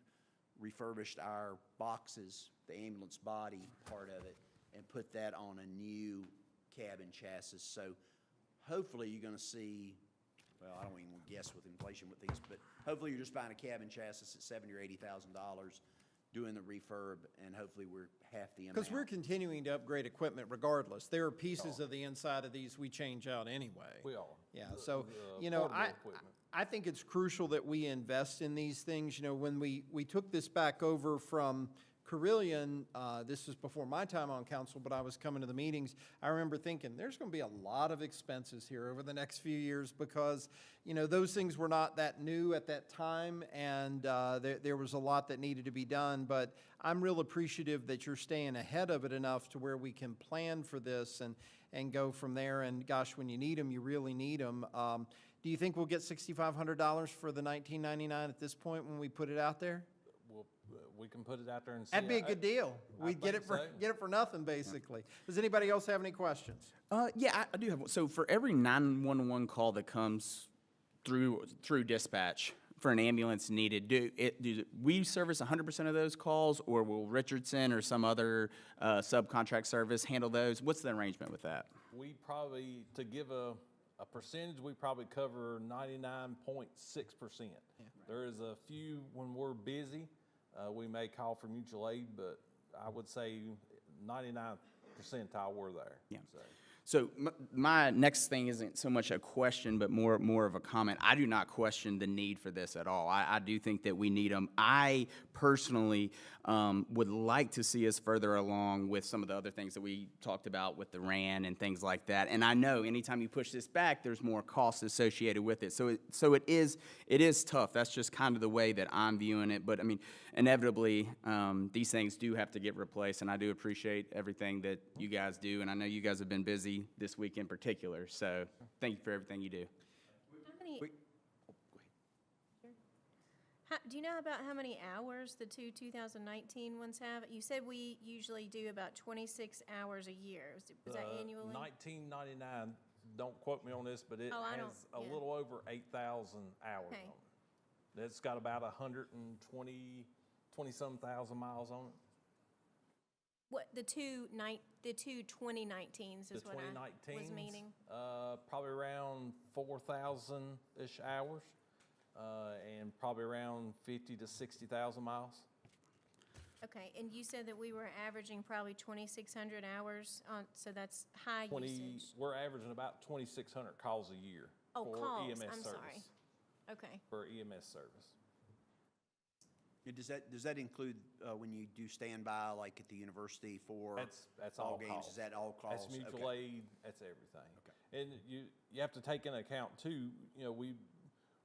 refurbished our boxes, the ambulance body part of it, and put that on a new cab and chassis. So hopefully you're going to see, well, I don't even want to guess with inflation with these, but hopefully you're just buying a cab and chassis at $70,000 or $80,000, doing the refurb, and hopefully we're half the amount. Because we're continuing to upgrade equipment regardless. There are pieces of the inside of these we change out anyway. We are. Yeah, so, The portable equipment. I think it's crucial that we invest in these things. When we took this back over from Carillion, this was before my time on council, but I was coming to the meetings. I remember thinking, there's going to be a lot of expenses here over the next few years because, those things were not that new at that time, and there was a lot that needed to be done. But I'm real appreciative that you're staying ahead of it enough to where we can plan for this and go from there. And gosh, when you need them, you really need them. Do you think we'll get $6,500 for the 1999 at this point when we put it out there? We can put it out there and see. That'd be a good deal. We'd get think it for nothing, basically. Does anybody else have any questions? Yeah, I do have one. So for every 911 call that comes through dispatch for an ambulance needed, do we service 100% of those calls, or will Richardson or some other subcontract service handle those? What's the arrangement with that? We probably, to give a percentage, we probably cover 99.6%. There is a few when we're busy. We may call for mutual aid, but I would say 99 percentile we're there. Yeah. So my next thing isn't so much a question, but more of a comment. I do not question the need for this at all. I do think that we need them. I personally would like to see us further along with some of the other things that we talked about with the RAN and things like that. And I know anytime you push this back, there's more costs associated with it. So it is tough. That's just kind of the way that I'm viewing it. But I mean, inevitably, these things do have to get replaced, and I do appreciate everything that you guys do. And I know you guys have been busy this week in particular. So thank you for everything you do. Do you know about how many hours the two 2019 ones have? You said we usually do about 26 hours a year. Was that annually? 1999, don't quote me on this, but it I has don't- a yeah. little over 8,000 hours Okay. on it. It's got about 20-some thousand miles on it. What, the two 2019s is The what I 2019s, was meaning? probably around 4,000-ish hours, and probably around 50 to 60,000 miles. Okay, and you said that we were averaging probably 2,600 hours on, so that's high usage. We're averaging about 2,600 calls a year Oh, for calls, EMS I'm service. sorry. Okay. For EMS service. Does that include when you do standby, like at the university for That's ball all games? calls. Is that all calls? That's mutual Okay. aid, that's everything. Okay. And you have to take into account too,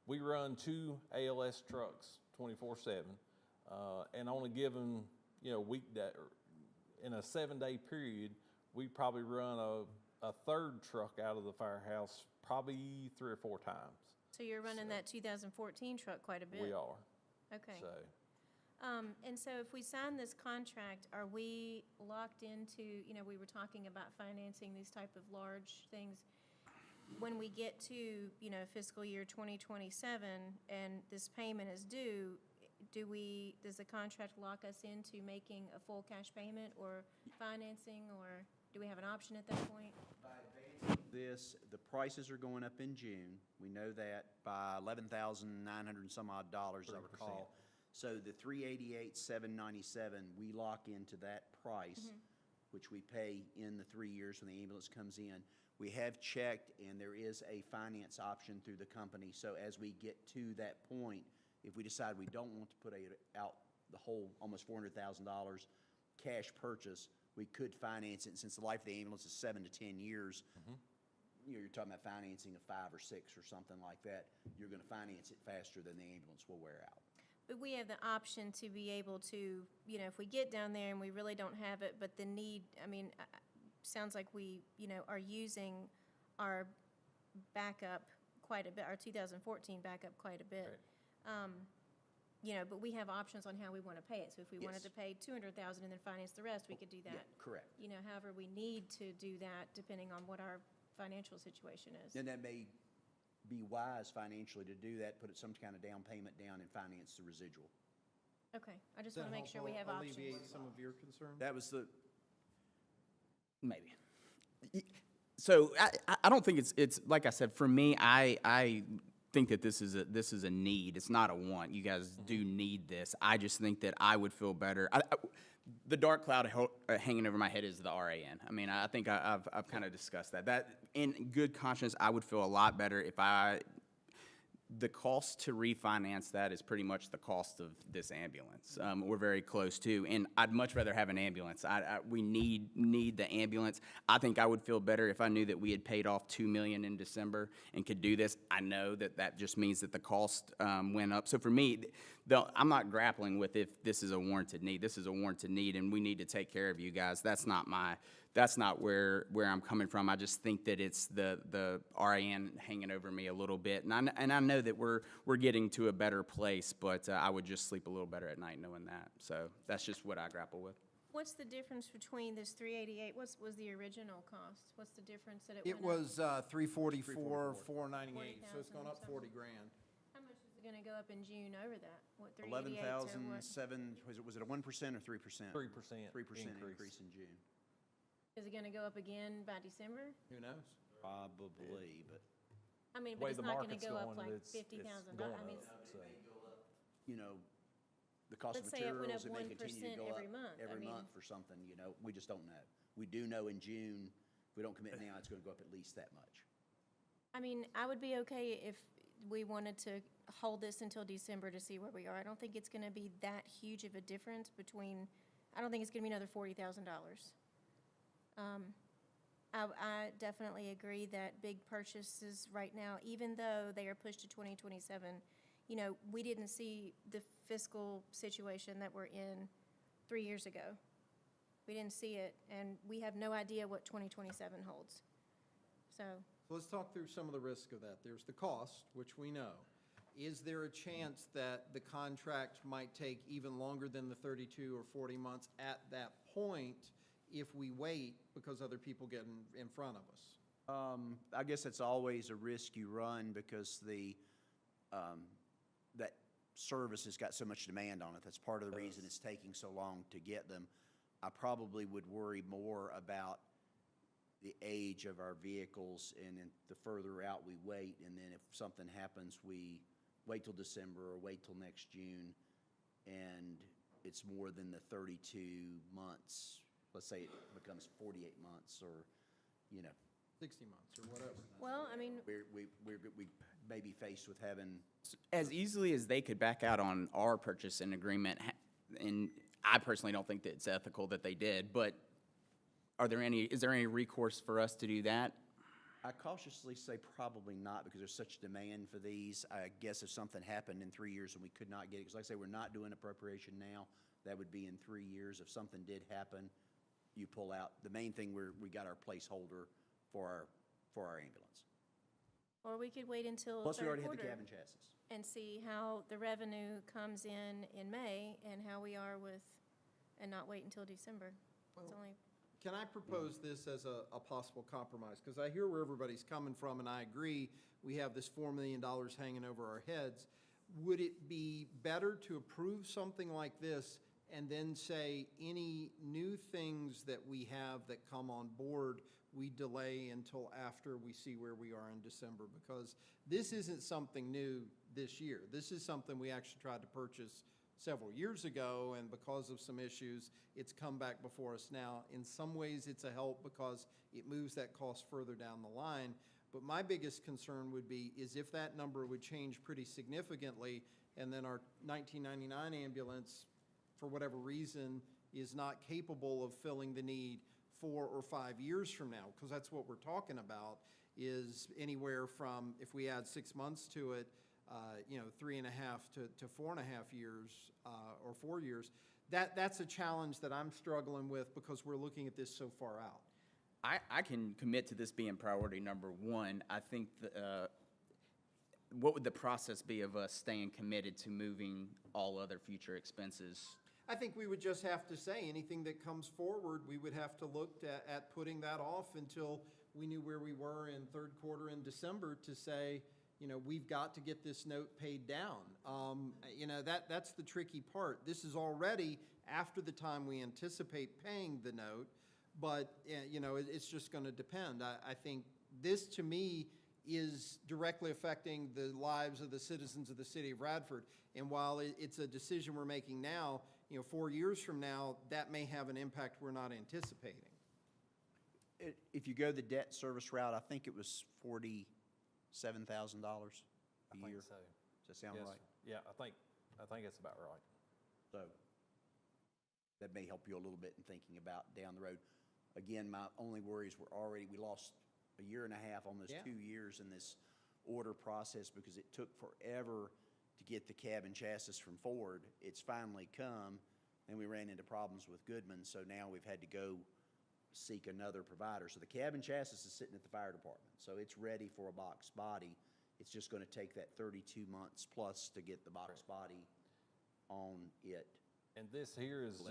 we run 2 ALS trucks 24/7, and only given, weekday, in a 7-day period, we probably run a third truck out of the firehouse probably 3 or 4 times. So you're running that 2014 truck quite a bit? We are. Okay. So, And so if we sign this contract, are we locked into, we were talking about financing these type of large things. When we get to, fiscal year 2027 and this payment is due, does the contract lock us into making a full cash payment or financing, or do we have an option at that point? The prices are going up in June. We know that by $11,900 and some odd dollars, I recall. So the $388,797, we lock into that price, which we pay in the 3 years when the ambulance comes in. We have checked, and there is a finance option through the company. So as we get to that point, if we decide we don't want to put out the whole almost $400,000 cash purchase, we could finance it, and since the life of the ambulance is 7 to 10 years, you're talking about financing of 5 or 6 or something like that, you're gonna finance it faster than the ambulance will wear out. But we have the option to be able to, if we get down there and we really don't have it, but the need, sounds like we, are using our backup quite a bit, our 2014 backup quite a bit. But we have options on how we want to pay it. So if we wanted Yes. to pay $200,000 and then finance the rest, we could do that. Yeah, correct. However, we need to do that depending on what our financial situation is. And that may be wise financially to do that, put some kind of down payment down and finance the residual. Okay, I just Does want that to make help sure we have options. alleviate some of your concerns? That was the, Maybe. So I don't think it's like I said, for me, I think that this is a need. It's not a want. You guys do need this. I just think that I would feel better. The dark cloud hanging over my head is the RAN. I think I've kind of discussed that. That in good conscience, I would feel a lot better if the cost to refinance that is pretty much the cost of this ambulance. We're very close to, and I'd much rather have an ambulance. We need the ambulance. I think I would feel better if I knew that we had paid off $2 million in December and could do this. I know that just means that the cost went up. So for me, I'm not grappling with if this is a warranted need. This is a warranted need, and we need to take care of you guys. That's not where I'm coming from. I just think that it's the RAN hanging over me a little bit, and I know that we're getting to a better place, but I would just sleep a little better at night knowing that. So that's just what I grapple with. What's the difference between this 388? What was the original cost? What's the difference that It went up? was 344, 498, so it's gone up 40 grand. How much is it going to go up in June over that? What, 388 to what? 11,007, was it a 1% or 3%? 3% 3% increase in June. Is it going to go up again by December? Who knows? Probably, but, But Way it's the not going to market's go up going, like it's $50,000. going I mean, up, so. The cost of Let's say it went materials, up it may continue to 1% go up every month. every month or something, we just don't know. We do know in June, if we don't commit now, it's gonna go up at least that much. I would be okay if we wanted to hold this until December to see where we are. I don't think it's going to be that huge of a difference I don't think it's going to be another $40,000. I definitely agree that big purchases right now, even though they are pushed to 2027, we didn't see the fiscal situation that we're in 3 years ago. We didn't see it, and we have no idea what 2027 holds. So Let's talk through some of the risk of that. There's the cost, which we know. Is there a chance that the contract might take even longer than the 32 or 40 months at that point if we wait because other people get in front of us? I guess that's always a risk you run because that service has got so much demand on it. That's part of the reason it's taking so long to get them. I probably would worry more about the age of our vehicles and then the further out we wait, and then if something happens, we wait till December or wait till next June, and it's more than the 32 months. Let's say it becomes 48 months or, 60 months or whatever. well, we may be faced with having, As easily as they could back out on our purchasing agreement, and I personally don't think that it's ethical that they did, but is there any recourse for us to do that? I cautiously say probably not because there's such demand for these. I guess if something happened in 3 years and we could not get it, because like I say, we're not doing appropriation now, that would be in 3 years. If something did happen, you pull out. The main thing, we got our placeholder for our ambulance. or we could wait until Plus, we third already have the quarter cabin chassis. and see how the revenue comes in May and how we are and not wait until December. It's only, Can I propose this as a possible compromise? Because I hear where everybody's coming from, and I agree, we have this $4 million hanging over our heads. Would it be better to approve something like this and then say any new things that we have that come on board, we delay until after we see where we are in December? Because this isn't something new this year. This is something we actually tried to purchase several years ago, and because of some issues, it's come back before us now. In some ways, it's a help because it moves that cost further down the line. But my biggest concern would be is if that number would change pretty significantly, and then our 1999 ambulance for whatever reason, is not capable of filling the need 4 or 5 years from now, because that's what we're talking about, is anywhere from, if we add 6 months to it, 3.5 to 4.5 years, or 4 years. That's a challenge that I'm struggling with because we're looking at this so far out. I can commit to this being priority number one. I think what would the process be of us staying committed to moving all other future expenses? I think we would just have to say anything that comes forward, we would have to look at putting that off until we knew where we were in third quarter in December to say, we've got to get this note paid down. That's the tricky part. This is already after the time we anticipate paying the note, but, it's just going to depend. I think this, to me, is directly affecting the lives of the citizens of the city of Radford. And while it's a decision we're making now, 4 years from now, that may have an impact we're not anticipating. If you go the debt service route, I think it was $47,000 a year. So. Does that sound Yes. right? Yeah, I think it's about right. So that may help you a little bit in thinking about down the road. Again, my only worry is we lost a year and a half, almost 2 years in this order process because it took forever to get the cab and chassis from Ford. It's finally come, and we ran into problems with Goodman, so now we've had to go seek another provider. So the cab and chassis is sitting at the fire department, so it's ready for a box body. It's just going to take that 32 months plus to get the box body on it. And this here is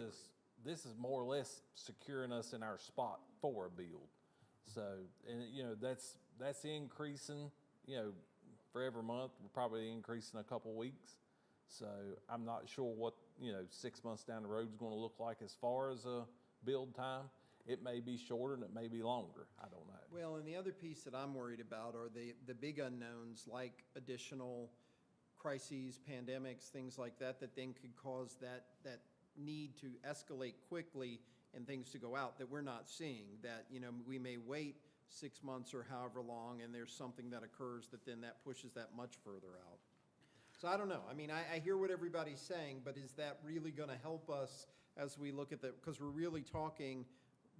this is more or less securing us in our spot for a build. So, and that's increasing, for every month. We're probably increasing a couple weeks. So I'm not sure what, 6 months down the road is going to look like as far as a build time. It may be shorter and it may be longer. I don't know. Well, and the other piece that I'm worried about are the big unknowns like additional crises, pandemics, things like that then could cause that need to escalate quickly and things to go out that we're not seeing, that, we may wait 6 months or however long and there's something that occurs that then that pushes that much further out. So I don't know. I mean, I hear what everybody's saying, but is that really going to help us as we look at that? Because we're really talking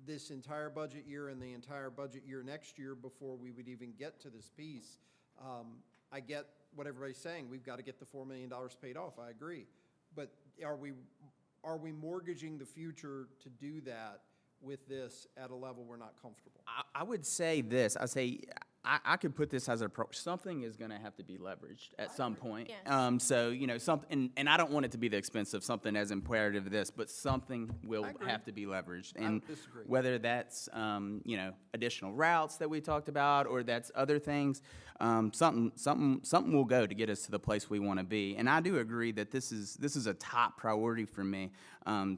this entire budget year and the entire budget year next year before we would even get to this piece. I get what everybody's saying. We've got to get the $4 million paid off. I agree. But are we mortgaging the future to do that with this at a level we're not comfortable? I would say this. I could put this as a something is going to have to be leveraged at some point. Yes. So something, and I don't want it to be the expense of something as imperative as this, but something will have to be will and disagree. whether that's additional routes that we talked about or that's other things, something will go to get us to the place we want to be. And I do agree that this is a top priority for me.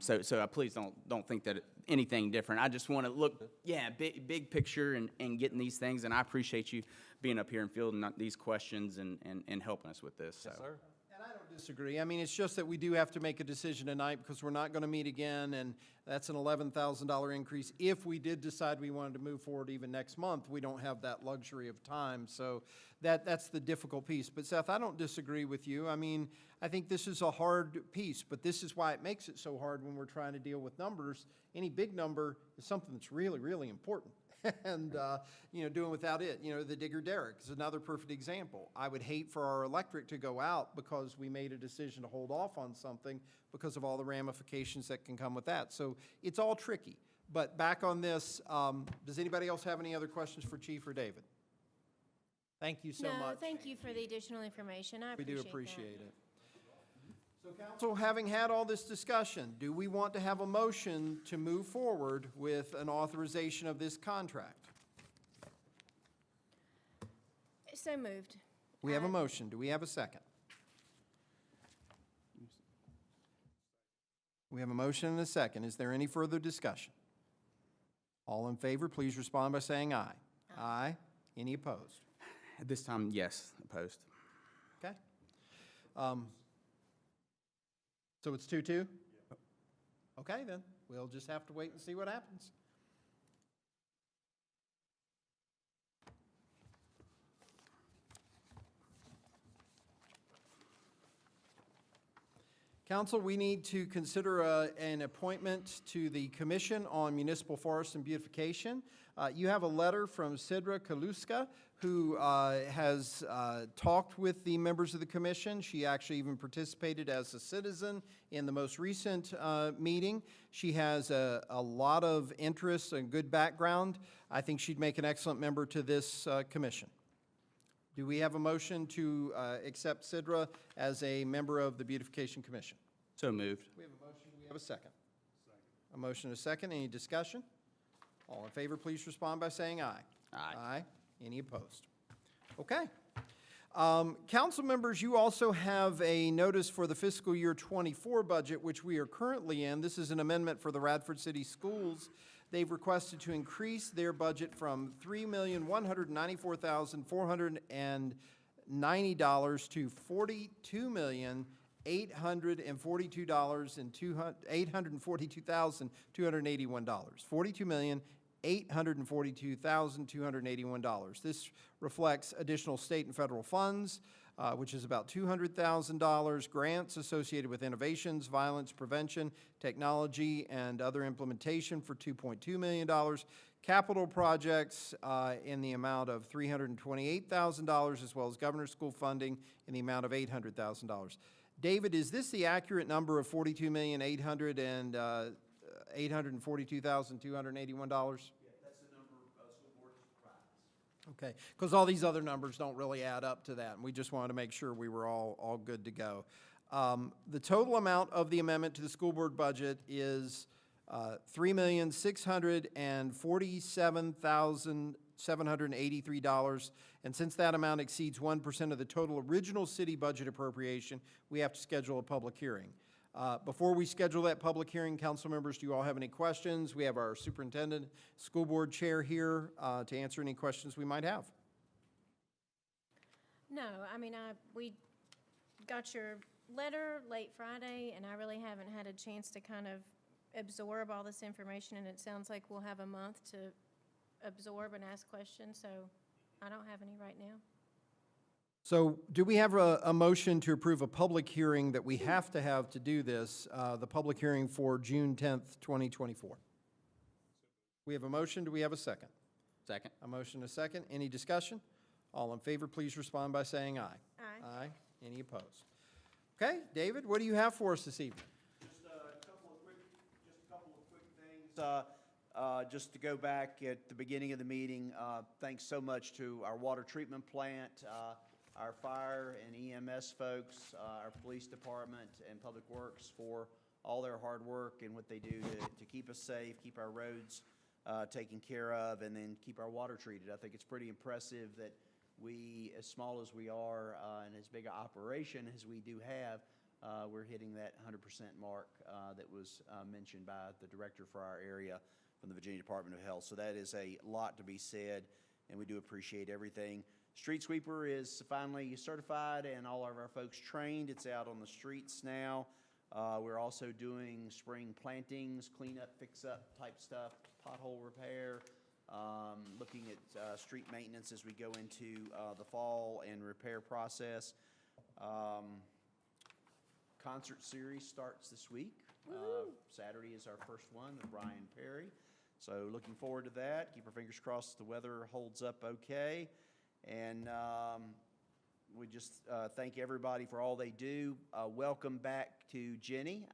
So please don't think that anything different. I just want to look, big picture and getting these things. And I appreciate you being up here and fielding these questions and helping us with this. So. Yes, sir. And I don't disagree. I mean, it's just that we do have to make a decision tonight because we're not going to meet again, and that's an $11,000 increase. If we did decide we wanted to move forward even next month, we don't have that luxury of time. So that's the difficult piece. But Seth, I don't disagree with you. I mean, I think this is a hard piece, but this is why it makes it so hard when we're trying to deal with numbers. Any big number is something that's really, really important. And, doing without it, the Digger Derrick is another perfect example. I would hate for our electric to go out because we made a decision to hold off on something because of all the ramifications that can come with that. So it's all tricky. But back on this, does anybody else have any other questions for Chief or David? Thank you so much. No, thank you for the additional information. I We appreciate do appreciate that. it. So council, having had all this discussion, do we want to have a motion to move forward with an authorization of this contract? So moved. We have a motion. Do we have a second? We have a motion and a second. Is there any further discussion? All in favor, please respond by saying aye. Aye. Any opposed? At this time, yes, opposed. Okay. So it's 2-2? Okay, then. We'll just have to wait and see what happens. Council, we need to consider an appointment to the Commission on Municipal Forests and Beautification. You have a letter from Sidra Kaluska, who has talked with the members of the commission. She actually even participated as a citizen in the most recent meeting. She has a lot of interest and good background. I think she'd make an excellent member to this commission. Do we have a motion to accept Sidra as a member of the Beautification Commission? So moved. We have a motion. Do we have a second? Second. A motion and a second. Any discussion? All in favor, please respond by saying aye. Aye. Aye. Any opposed? Okay. Council members, you also have a notice for the fiscal year 24 budget, which we are currently in. This is an amendment for the Radford City Schools. They've requested to increase their budget from $3,194,490 to $42,842,281. $42,842,281. This reflects additional state and federal funds, which is about $200,000, grants associated with innovations, violence prevention, technology, and other implementation for $2.2 million, capital projects in the amount of $328,000, as well as governor's school funding in the amount of $800,000. David, is this the accurate number of $42,842,281? Yeah, that's the number school board provides. Okay, because all these other numbers don't really add up to that, and we just wanted to make sure we were all good to go. The total amount of the amendment to the school board budget is $3,647,783, and since that amount exceeds 1% of the total original city budget appropriation, we have to schedule a public hearing. Before we schedule that public hearing, council members, do you all have any questions? We have our superintendent, school board chair here to answer any questions we might have. No, I mean, we got your letter late Friday, and I really haven't had a chance to kind of absorb all this information, and it sounds like we'll have a month to absorb and ask questions, so I don't have any right now. So do we have a motion to approve a public hearing that we have to have to do this, the public hearing for June 10th, 2024? We have a motion. Do we have a second? Second. A motion and a second. Any discussion? All in favor, please respond by saying aye. Aye. Aye. Any opposed? Okay, David, what do you have for us this evening? Just a couple of quick things. Just to go back at the beginning of the meeting, thanks so much to our water treatment plant, our fire and EMS folks, our police department and public works for all their hard work and what they do to keep us safe, keep our roads taken care of, and then keep our water treated. I think it's pretty impressive that we, as small as we are and as big an operation as we do have, we're hitting that 100% mark that was mentioned by the director for our area from the Virginia Department of Health. So that is a lot to be said, and we do appreciate everything. Street sweeper is finally certified and all of our folks trained. It's out on the streets now. We're also doing spring plantings, cleanup, fix-up type stuff, pothole repair, looking at street maintenance as we go into the fall and repair process. Concert series starts this week. Saturday is our first one with Brian Perry. So looking forward to that. Keep our fingers crossed the weather holds up okay. And we just thank everybody for all they do. Welcome back to Jenny.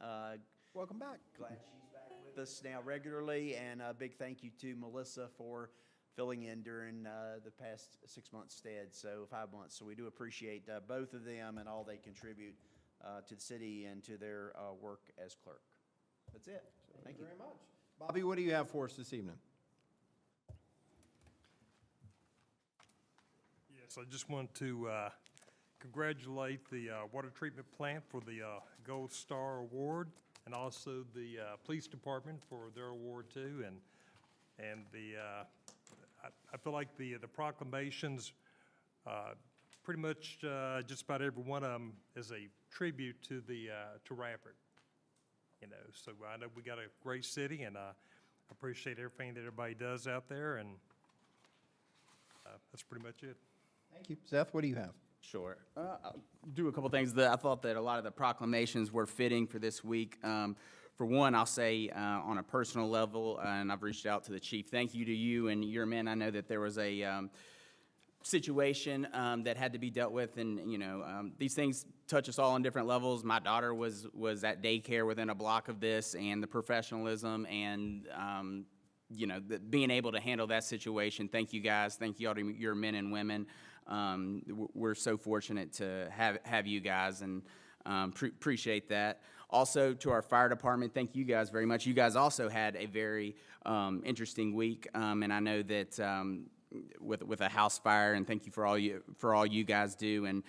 Welcome back. Glad she's back with us now regularly. And a big thank you to Melissa for filling in during the past 6 months stead, so 5 months. So we do appreciate both of them and all they contribute to the city and to their work as clerk. That's it. Thank you very much. Bobby, what do you have for us this evening? Yes, I just want to congratulate the water treatment plant for the Gold Star Award, and also the police department for their award too. And the I feel like the proclamations, pretty much just about every one of them is a tribute to to Radford. You know, so I know we got a great city, and I appreciate everything that everybody does out there, and that's pretty much it. Thank you. Seth, what do you have? Sure. I'll do a couple things. I thought that a lot of the proclamations were fitting for this week. For one, I'll say on a personal level, and I've reached out to the chief, thank you to you and your men. I know that there was a situation that had to be dealt with, and these things touch us all on different levels. My daughter was at daycare within a block of this, and the professionalism and being able to handle that situation. Thank you guys. Thank you all to your men and women. We're so fortunate to have you guys, and appreciate that. Also, to our fire department, thank you guys very much. You guys also had a very interesting week, and I know that with a house fire, and thank you for all you guys do. And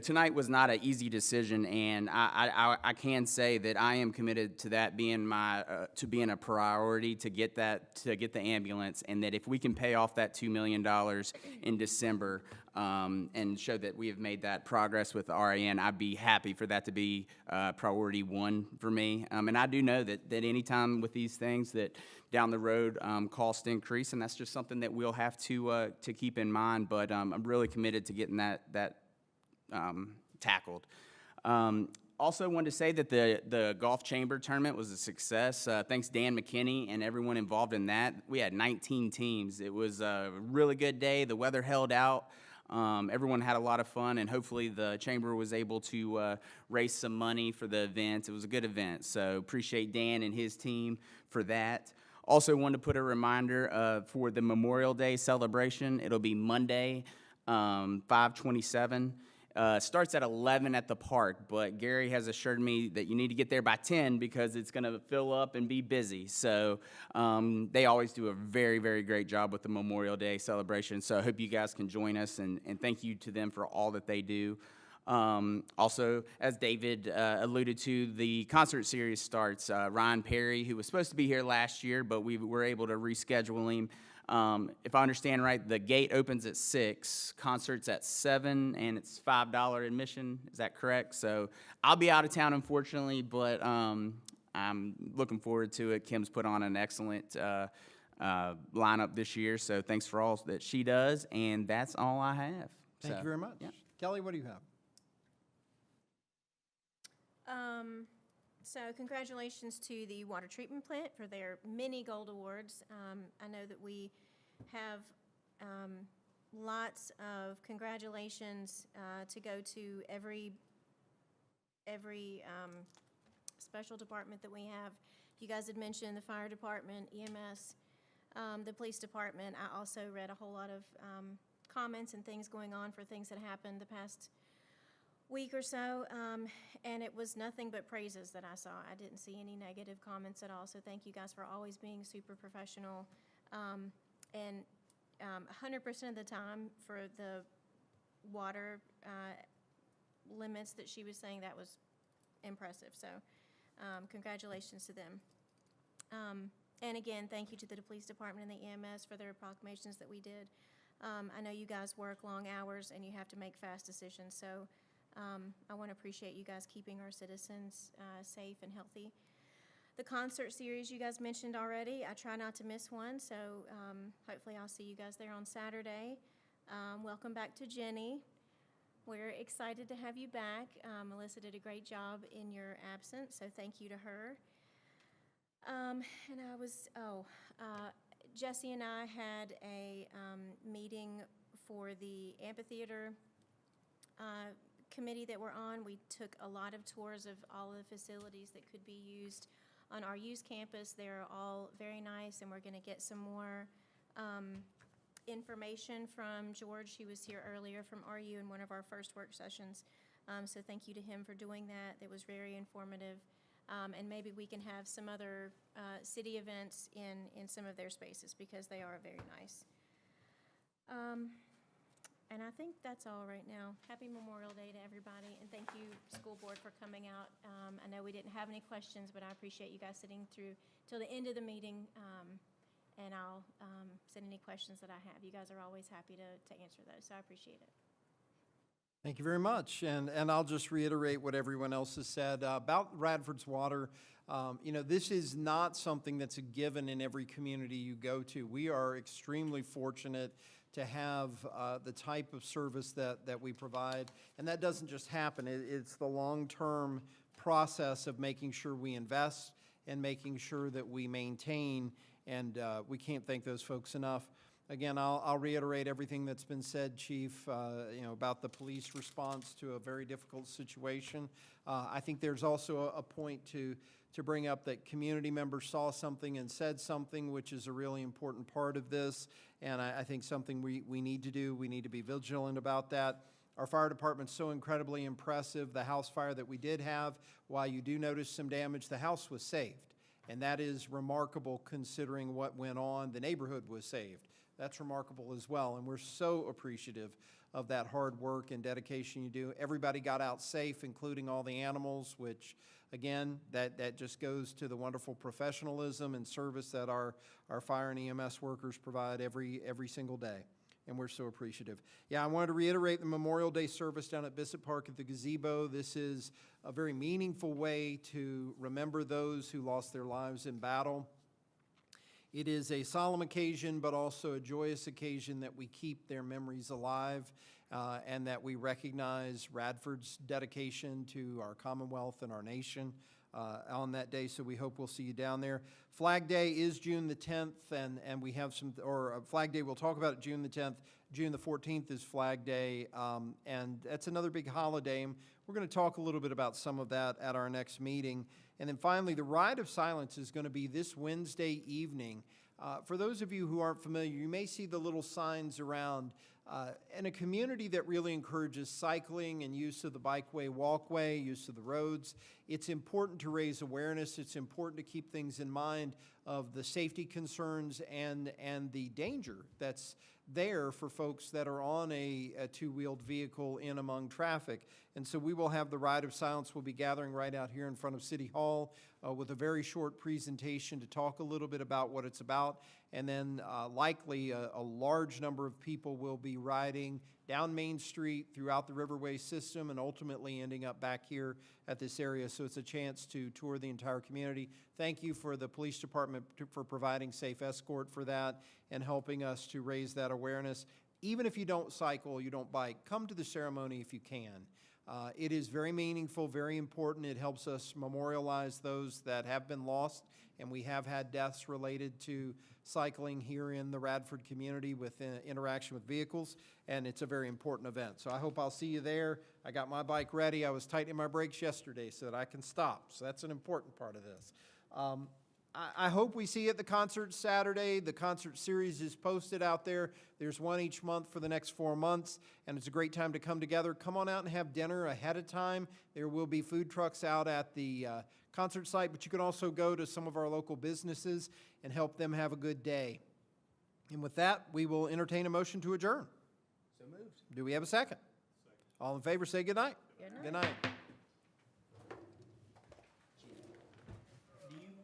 tonight was not an easy decision, and I can say that I am committed to that being being a priority to get the ambulance, and that if we can pay off that $2 million in December and show that we have made that progress with the RAN, I'd be happy for that to be priority one for me. And I do know that any time with these things that down the road costs increase, and that's just something that we'll have to keep in mind. But I'm really committed to getting that tackled. Also wanted to say that the golf chamber tournament was a success. Thanks Dan McKinney and everyone involved in that. We had 19 teams. It was a really good day. The weather held out. Everyone had a lot of fun, and hopefully the chamber was able to raise some money for the event. It was a good event, so appreciate Dan and his team for that. Also wanted to put a reminder for the Memorial Day celebration. It'll be Monday, 5/27. Starts at 11 at the park, but Gary has assured me that you need to get there by 10 because it's going to fill up and be busy. So they always do a very, very great job with the Memorial Day celebration. So I hope you guys can join us, and thank you to them for all that they do. Also, as David alluded to, the concert series starts. Ryan Perry, who was supposed to be here last year, but we were able to reschedule him. If I understand right, the gate opens at 6, concerts at 7, and it's $5 admission. Is that correct? So I'll be out of town, unfortunately, but I'm looking forward to it. Kim's put on an excellent lineup this year, so thanks for all that she does, and that's all I have. Thank you very much. Yeah. Kelly, what do you have? So congratulations to the water treatment plant for their many gold awards. I know that we have lots of congratulations to go to every special department that we have. You guys had mentioned the fire department, EMS, the police department. I also read a whole lot of comments and things going on for things that happened the past week or so, and it was nothing but praises that I saw. I didn't see any negative comments at all, so thank you guys for always being super professional, and 100% of the time for the water limits that she was saying, that was impressive, so congratulations to them. And again, thank you to the police department and the EMS for their proclamations that we did. I know you guys work long hours and you have to make fast decisions, so I want to appreciate you guys keeping our citizens safe and healthy. The concert series you guys mentioned already, I try not to miss one, so hopefully I'll see you guys there on Saturday. Welcome back to Jenny. We're excited to have you back. Melissa did a great job in your absence, so thank you to her. Jesse and I had a meeting for the amphitheater committee that we're on. We took a lot of tours of all of the facilities that could be used on our youth campus. They're all very nice, and we're going to get some more information from George. He was here earlier from RU in one of our first work sessions. So thank you to him for doing that. It was very informative. And maybe we can have some other city events in some of their spaces because they are very nice. And I think that's all right now. Happy Memorial Day to everybody, and thank you, school board, for coming out. I know we didn't have any questions, but I appreciate you guys sitting through till the end of the meeting, and I'll send any questions that I have. You guys are always happy to answer those, so I appreciate it. Thank you very much, and I'll just reiterate what everyone else has said about Radford's water. This is not something that's a given in every community you go to. We are extremely fortunate to have the type of service that we provide. And that doesn't just happen. It's the long-term process of making sure we invest and making sure that we maintain, and we can't thank those folks enough. Again, I'll reiterate everything that's been said, Chief, about the police response to a very difficult situation. I think there's also a point to bring up that community members saw something and said something, which is a really important part of this, and I think something we need to do. We need to be vigilant about that. Our fire department's so incredibly impressive. The house fire that we did have, while you do notice some damage, the house was saved. And that is remarkable considering what went on. The neighborhood was saved. That's remarkable as well. And we're so appreciative of that hard work and dedication you do. Everybody got out safe, including all the animals, which, again, that just goes to the wonderful professionalism and service that our fire and EMS workers provide every single day. And we're so appreciative. Yeah, I wanted to reiterate the Memorial Day service down at Bissett Park at the gazebo. This is a very meaningful way to remember those who lost their lives in battle. It is a solemn occasion, but also a joyous occasion that we keep their memories alive and that we recognize Radford's dedication to our Commonwealth and our nation on that day, so we hope we'll see you down there. Flag Day is June the 10th, and we have some, Flag Day, we'll talk about it June the 10th. June the 14th is Flag Day, and that's another big holiday. We're going to talk a little bit about some of that at our next meeting. And then finally, the Ride of Silence is going to be this Wednesday evening. For those of you who aren't familiar, you may see the little signs around. In a community that really encourages cycling and use of the bikeway, walkway, use of the roads, it's important to raise awareness. It's important to keep things in mind of the safety concerns and the danger that's there for folks that are on a two-wheeled vehicle in among traffic. And so we will have the Ride of Silence. We'll be gathering right out here in front of City Hall with a very short presentation to talk a little bit about what it's about. And then likely a large number of people will be riding down Main Street throughout the Riverway system and ultimately ending up back here at this area. So it's a chance to tour the entire community. Thank you for the police department for providing safe escort for that and helping us to raise that awareness. Even if you don't cycle, you don't bike, come to the ceremony if you can. It is very meaningful, very important. It helps us memorialize those that have been lost, and we have had deaths related to cycling here in the Radford community with interaction with vehicles, and it's a very important event. So I hope I'll see you there. I got my bike ready. I was tightening my brakes yesterday so that I can stop, so that's an important part of this. I hope we see you at the concert Saturday. The concert series is posted out there. There's one each month for the next 4 months, and it's a great time to come together. Come on out and have dinner ahead of time. There will be food trucks out at the concert site, but you can also go to some of our local businesses and help them have a good day. And with that, we will entertain a motion to adjourn. So moved. Do we have a second? All in favor, say good night. Good night. Good night.